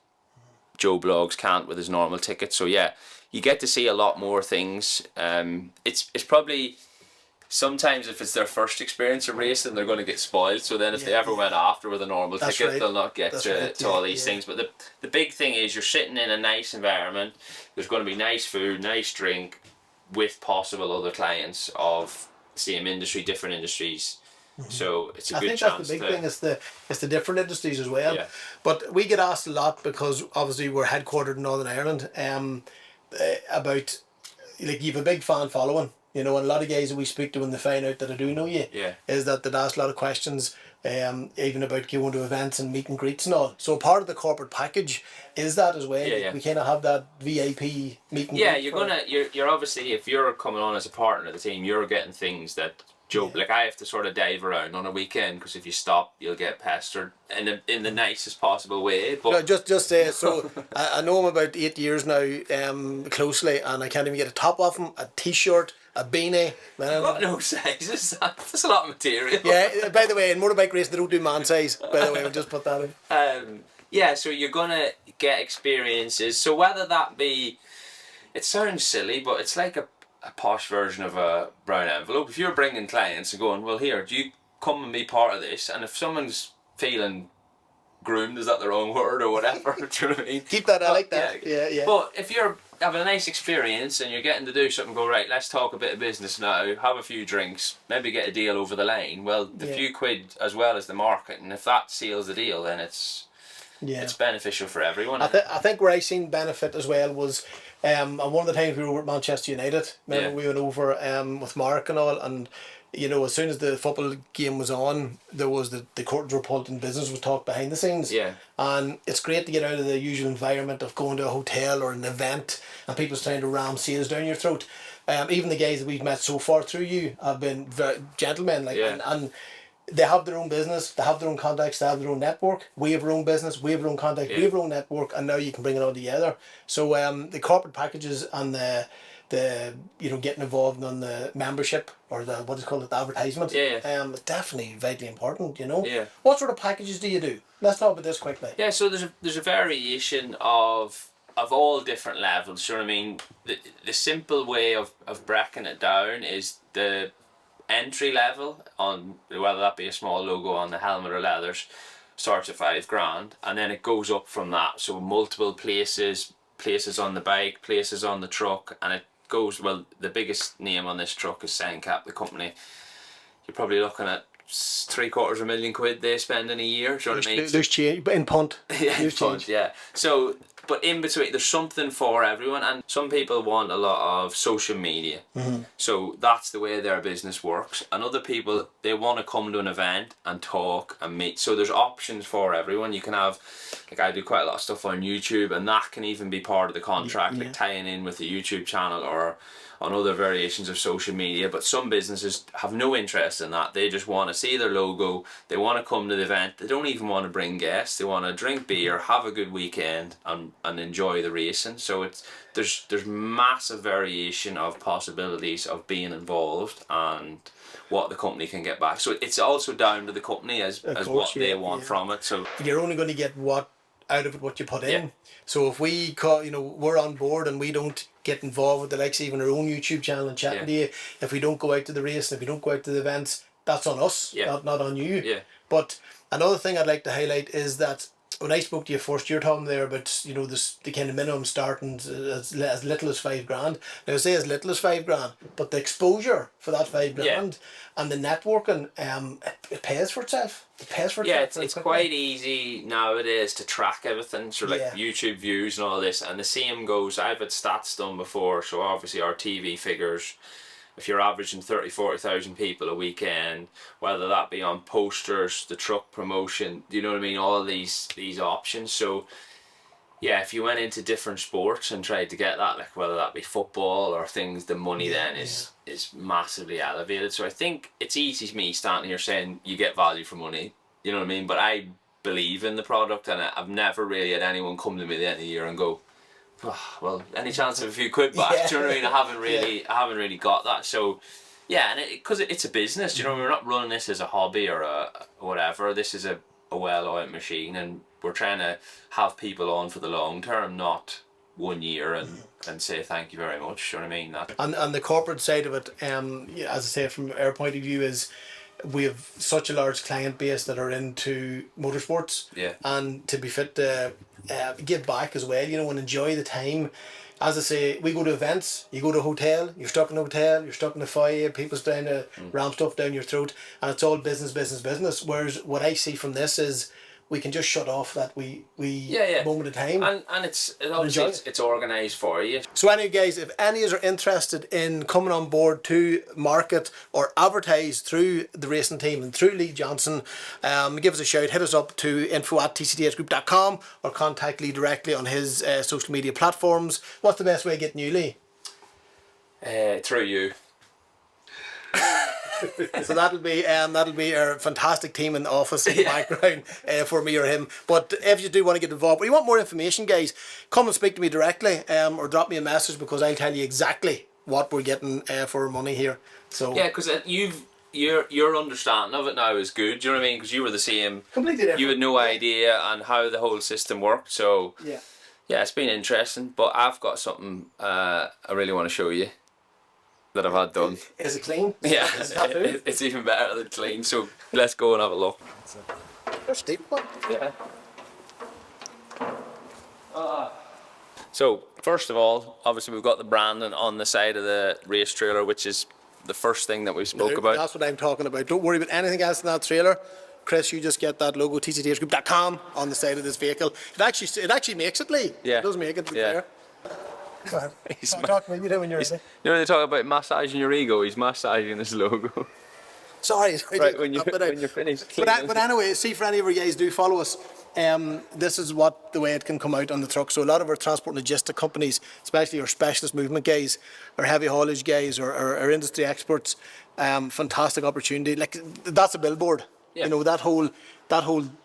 Joe Bloggs can't with his normal ticket. So yeah, you get to see a lot more things. It's probably sometimes if it's their first experience of racing, they're going to get spoiled. So then if they ever went after with a normal ticket, they'll not get to all these things. But the big thing is you're sitting in a nice environment. There's going to be nice food, nice drink, with possible other clients of same industry, different industries. So it's a good chance. I think that's the big thing. It's the different industries as well. Yeah. But we get asked a lot because obviously we're headquartered in Northern Ireland. About like you have a big fan following, you know, and a lot of guys that we speak to when they find out that I do know you, is that they ask a lot of questions, even about going to events and meet and greets and all. So part of the corporate package is that as well. We kind of have that VIP meet and greet. You're obviously, if you're coming on as a partner of the team, you're getting things that Joe, like I have to sort of dive around on a weekend because if you stop, you'll get pestered in the nicest possible way. But no, just say so. I know him about 8 years now, closely, and I can't even get a top off him, a t-shirt, a beanie. I've got no sizes. That's a lot of material. Yeah. By the way, in motorbike racing, they don't do man size. By the way, we'll just put that in. Yeah. So you're gonna get experiences. So whether that be, it sounds silly, but it's like a posh version of a brown envelope. If you're bringing clients and going, well, here, do you come and be part of this? And if someone's feeling groomed, is that the wrong word or whatever? Do you know what I mean? Keep that, I like that. Yeah. But if you're having a nice experience and you're getting to do something, go, right, let's talk a bit of business now, have a few drinks, maybe get a deal over the line. Well, the few quid as well as the market, and if that seals the deal, then it's beneficial for everyone. I think where I seen benefit as well was and one of the times we were over at Manchester United, remember we went over with Mark and all, and you know, as soon as the football game was on, there was the curtains were pulled and business was talked behind the scenes. And it's great to get out of the usual environment of going to a hotel or an event and people's trying to ram sales down your throat. Even the guys that we've met so far through you have been very gentlemen, and they have their own business, they have their own contacts, they have their own network. We have our own business, we have our own contacts, we have our own network, and now you can bring it all together. So the corporate packages and the getting involved on the membership or the the advertisement, definitely vitally important. You know, what sort of packages do you do? Let's talk about this quickly. Yeah, so there's a variation of all different levels. You know what I mean? The simple way of breaking it down is the entry level on whether that be a small logo on the helmet or leathers starts at $5,000, and then it goes up from that. So multiple places on the bike, places on the truck, and it goes, well, the biggest name on this truck is Sencap, the company. You're probably looking at £750,000 they spend in a year. Do you know what I mean? There's change in punt. In punt. So, but in between, there's something for everyone, and some people want a lot of social media. So that's the way their business works. And other people, they want to come to an event and talk and meet. So there's options for everyone. You can have, like I do quite a lot of stuff on YouTube, and that can even be part of the contract, like tying in with the YouTube channel or on other variations of social media. But some businesses have no interest in that. They just want to see their logo, they want to come to the event, they don't even want to bring guests, they want to drink beer, have a good weekend and enjoy the racing. So there's massive variation of possibilities of being involved and what the company can get back. So it's also down to the company as what they want from it. So you're only going to get what out of it what you put in. So if we we're on board and we don't get involved with the likes of even our own YouTube channel and chatting to you, if we don't go out to the race and if we don't go out to the events, that's on us, not on you. But another thing I'd like to highlight is that when I spoke to you first, you're talking there about, you know, the kind of minimum starting as little as £5,000. Now I say as little as £5,000, but the exposure for that £5,000 and the networking, it pays for itself. It pays for itself. Yeah, it's quite easy nowadays to track everything. So like Yeah. YouTube views and all this, and the same goes. I've had stats done before, so obviously our TV figures. If you're averaging 30,000-40,000 people a weekend, whether that be on posters, the truck promotion, you know what I mean, all these options. So yeah, if you went into different sports and tried to get that, like whether that be football or things, the money then is massively elevated. So I think it's easy to me standing here saying you get value for money, you know what I mean, but I believe in the product, and I've never really had anyone come to me at the end of the year and go, oh, well, any chance of a few quid back? Do you know what I mean? I haven't really got that. So yeah, and because it's a business, you know, we're not running this as a hobby or a whatever. This is a well-oiled machine, and we're trying to have people on for the long term, not 1 year and say thank you very much. You know what I mean? And the corporate side of it, as I say, from our point of view, is we have such a large client base that are into motorsports, and to be fit to give back as well, you know, and enjoy the time. As I say, we go to events, you go to a hotel, you're stuck in a hotel, you're stuck in a foyer, people's trying to ram stuff down your throat, and it's all business, business, business. Whereas what I see from this is we can just shut off that moment of time. And it's obviously it's organised for you. So anyway guys, if any of you are interested in coming on board to market or advertise through the racing team and through Lee Johnston, give us a shout, hit us up to info@tctsgroup.com or contact Lee directly on his social media platforms. What's the best way of getting you, Lee? Through you. So that'll be our fantastic team in the office in the background for me or him. But if you do want to get involved or you want more information, guys, come and speak to me directly or drop me a message, because I'll tell you exactly what we're getting for our money here. So yeah, because your understanding of it now is good. Do you know what I mean? Because you were the same. Completely different. You had no idea on how the whole system worked. So yeah, it's been interesting. But I've got something I really want to show you that I've had done. Is it clean? Yeah, it's even better than clean. So let's go and have a look. There's steep one. Yeah. So first of all, obviously we've got the branding on the side of the race trailer, which is the first thing that we spoke about. That's what I'm talking about. Don't worry about anything else in that trailer. Chris, you just get that logo tctsgroup.com on the side of this vehicle. It actually makes it, Lee. Yeah. It does make it, to be fair. Go ahead. Talk to me. You do when you're ready. You know when they talk about massaging your ego, he's massaging his logo. Sorry. Right, when you're finished. But anyway, see, for any of you guys do follow us, this is the way it can come out on the truck. So a lot of our transport and logistic companies, especially our specialist movement guys, our heavy haulage guys, or our industry experts, fantastic opportunity. Like, that's a billboard. Yeah. You know, that whole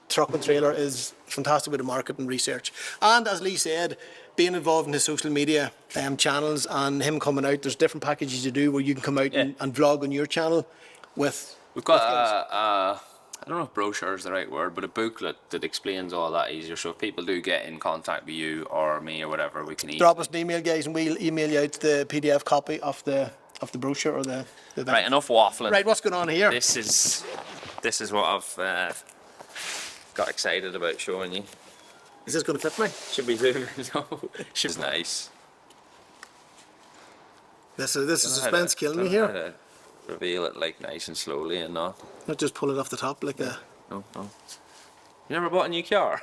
truck and trailer is fantastic with the market and research. And as Lee said, being involved in his social media channels and him coming out, there's different packages you do where you can come out and vlog on your channel with. We've got I don't know if brochure is the right word, but a booklet that explains all that easier. So if people do get in contact with you or me or whatever, we can drop us an email, guys, and we'll email you out the PDF copy of the brochure or the right, enough waffling. Right, what's going on here? This is what I've got excited about showing you. Is this going to fit me? Should be zooming. No, it's nice. This is suspense killing me here. Reveal it like nice and slowly and not just pull it off the top like a. No. You never bought a new car?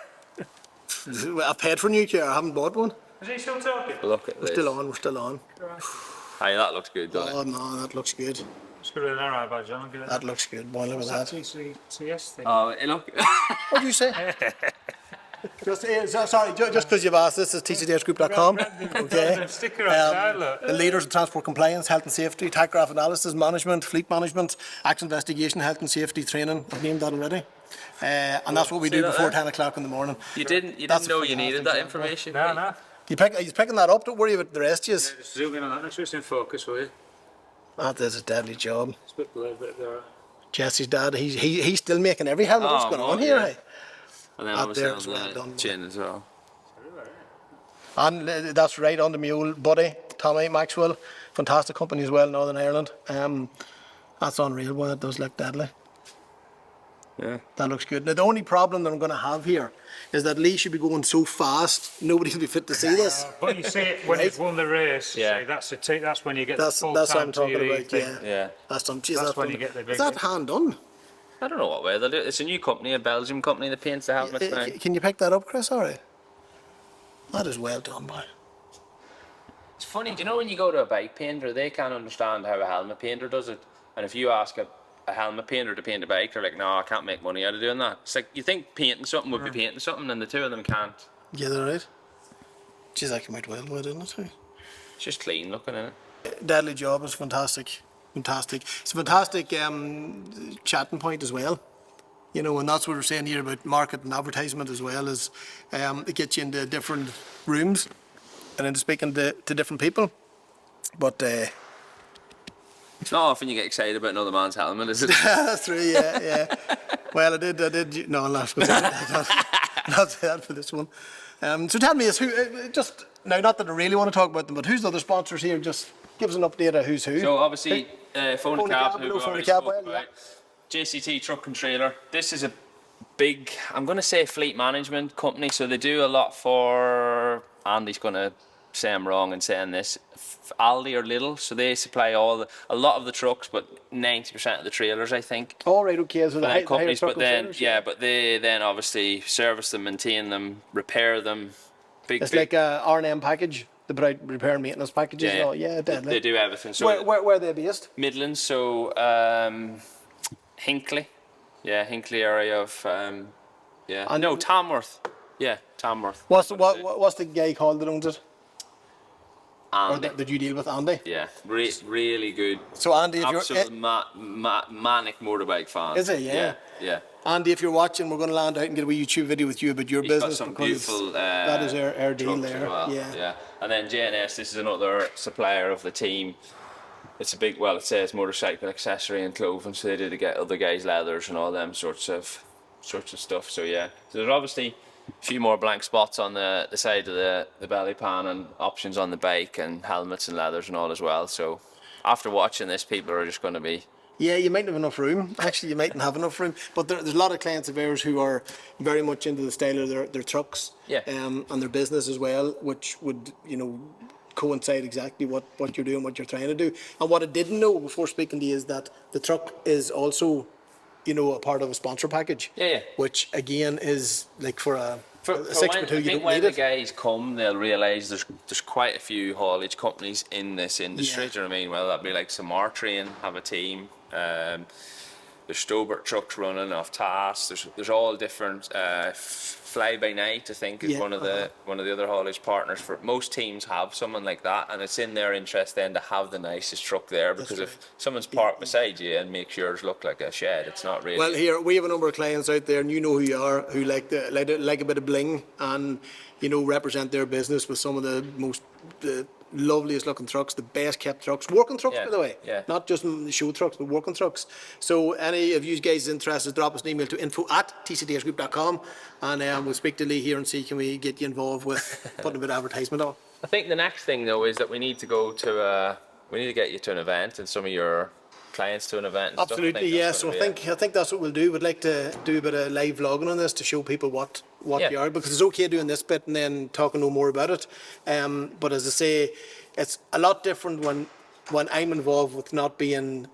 I paid for a new car. I haven't bought one. Is he still talking? Look at this. We're still on. Hey, that looks good, doesn't it? Oh no, that looks good. It's got an arrow badge on. That looks good. Boy, look at that. TCTS thing. Oh, look. What did you say? Just because you've asked, this is tctsgroup.com. Okay. Sticker outside, look. The leaders of transport compliance, health and safety, tachograph analysis, management, fleet management, action investigation, health and safety training. I've named that already. And that's what we do before 10 o'clock in the morning. You didn't know you needed that information? No. Are you picking that up? Don't worry about the rest of you. Just zoom in on that. Make sure it's in focus, will you? That is a deadly job. It's a bit below, bit there. Jesse's dad, he's still making every helmet. What's going on here? Hey? And then obviously on the chin as well. And that's right on the mule, buddy, Tommy Maxwell. Fantastic company as well, Northern Ireland. That's unreal, boy, that does look deadly. Yeah. That looks good. Now, the only problem that I'm going to have here is that Lee should be going so fast, nobody will be fit to see this. But you see it when you've won the race. Yeah. See, that's when you get That's the full what time I'm talking TV about, thing. yeah. Yeah. That's some. Geez, That's when you wonderful. get the Is big. that hand done? I don't know what way they'll do it. It's a new company, a Belgian company that paints the helmets now. Can you pick that up, Chris? All right. That is well done, boy. It's funny, do you know when you go to a bike painter, they can't understand how a helmet painter does it. And if you ask a helmet painter to paint a bike, they're like, no, I can't make money out of doing that. It's like, you think painting something would be painting something, and the two of them can't. Yeah, they're right. Geez, that came out well, didn't it? It's just clean looking, isn't it? Deadly job. It's fantastic. Fantastic. It's a fantastic chatting point as well. You know, and that's what we're saying here about market and advertisement as well, is it gets you into different rooms and into speaking to different people. But It's not often you get excited about another man's helmet, is it? that's true, yeah. Well, I did. No, I'm not going to say that. Not say that for this one. So tell me, is who? Just now, not that I really want to talk about them, but who's the other sponsors here? Just give us an update of who's who. So obviously, Phone a Cab, who we Phone a already Cab, spoke well, about. yeah. JCT Truck and Trailer. This is a big, I'm going to say fleet management company, so they do a lot for, Andy's going to say I'm wrong in saying this, Aldi or Lidl, so they supply a lot of the trucks, but 90% of the trailers, I think. All right, okay. So the higher Companies, truck but then trailers, but they then obviously service them, maintain them, repair them. It's like a R&M package. They put out repair and maintenance packages. Yeah, Yeah, deadly. they do everything. So Where are they based? Midlands, so Hinckley, Hinckley area of And no, Tamworth, Tamworth. What's the guy called that owns it? Or Andy. that you deal with, Andy? Yeah, really good. So Andy, if Absolute you're manic motorbike fan. Is he? Yeah. Yeah. Andy, if you're watching, we're going to land out and get a wee YouTube video with you about your He's got business, some because beautiful that is our deal trucks there. as well. Yeah. And then JNS, this is another supplier of the team. It's a big, well, it says motorcycle accessory and clothing, so they do to get other guys' leathers and all them sorts of stuff. So yeah, so there's obviously a few more blank spots on the side of the belly pan, and options on the bike and helmets and leathers and all as well. So after watching this, people are just going to be. Yeah, you mightn't have enough room. Actually, you mightn't have enough room. But there's a lot of clients of ours who are very much into the style of their trucks, and their business as well, which would, coincide exactly what you're doing, what you're trying to do. And what I didn't know before speaking to you is that the truck is also, a part of a sponsor package. Yeah. Which again is like for a For 6x2, when, you don't when need the it. guys come, they'll realise there's quite a few haulage companies in this industry. Yeah. Do you know what I mean? Well, that'd be like some Train have a team. There's Stobart trucks running off TAS. There's all different. Fly by Night, I think, is one of the other haulage partners. For most teams have someone like that, and it's in their interest then to have the nicest truck there, because if someone's parked beside you and makes yours look like a shed, it's not really. Well, here we have a number of clients out there, and you know who you are, who like a bit of bling, and represent their business with some of the most loveliest looking trucks, the best kept trucks, working trucks, by the way, not just show trucks, but working trucks. So any of you guys interested, drop us an email to info@tctsgroup.com, and we'll speak to Lee here and see can we get you involved with putting a bit of advertisement on. I think the next thing though is that we need to go to we need to get you to an event, and some of your clients to an event. And Absolutely, stuff. yeah. So I think that's what we'll do. We'd like to do a bit of live vlogging on this to show people what you are, because it's okay doing this bit and then talking no more about it. But as I say, it's a lot different when I'm involved with not being,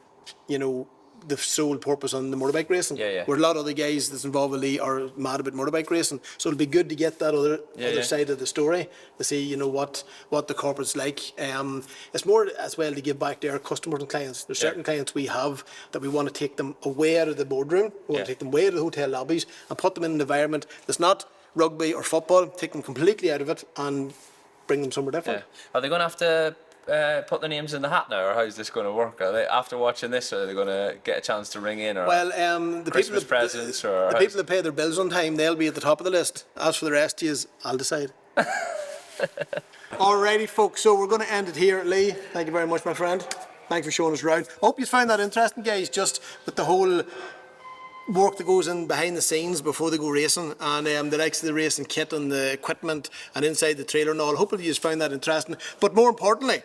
the sole purpose on the motorbike racing. Yeah. Where a lot of the guys that's involved with Lee are mad about motorbike racing. So it'll be good to get that other side of the story, to see, what the corporate's like. It's more as well to give back to our customers and clients. There's certain clients we have that we want to take them away out of the boardroom. We want to take them away out of the hotel lobbies and put them in an environment that's not rugby or football, take them completely out of it and bring them somewhere different. Are they going to have to put their names in the hat now, or how's this going to work? Are they, after watching this, are they going to get a chance to ring in, or the Christmas people presents, the people that pay their bills on time, they'll be at the top of the list. As for the rest, I'll decide. Alrighty, folks. So we're going to end it here. Lee, thank you very much, my friend. Thanks for showing us around. Hope you found that interesting, guys. Just with the whole work that goes in behind the scenes before they go racing, and the likes of the racing kit and the equipment and inside the trailer and all. Hopefully you found that interesting. But more importantly,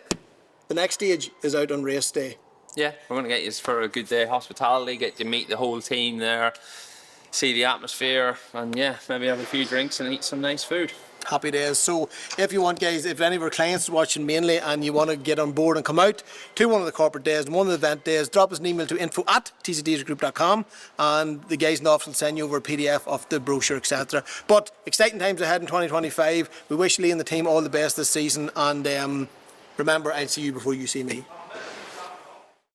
the next stage is out on race day. Yeah, we're going to get you for a good day hospitality, get you to meet the whole team there. see the atmosphere, and yeah, maybe have a few drinks and eat some nice food. Happy days. So if you want, guys, if any of our clients are watching mainly and you want to get on board and come out to one of the corporate days and one of the event days, drop us an email to info@tctsgroup.com and the guys in the office will send you over a PDF of the brochure, etc. But exciting times ahead in 2025. We wish Lee and the team all the best this season, and remember, I'll see you before you see me.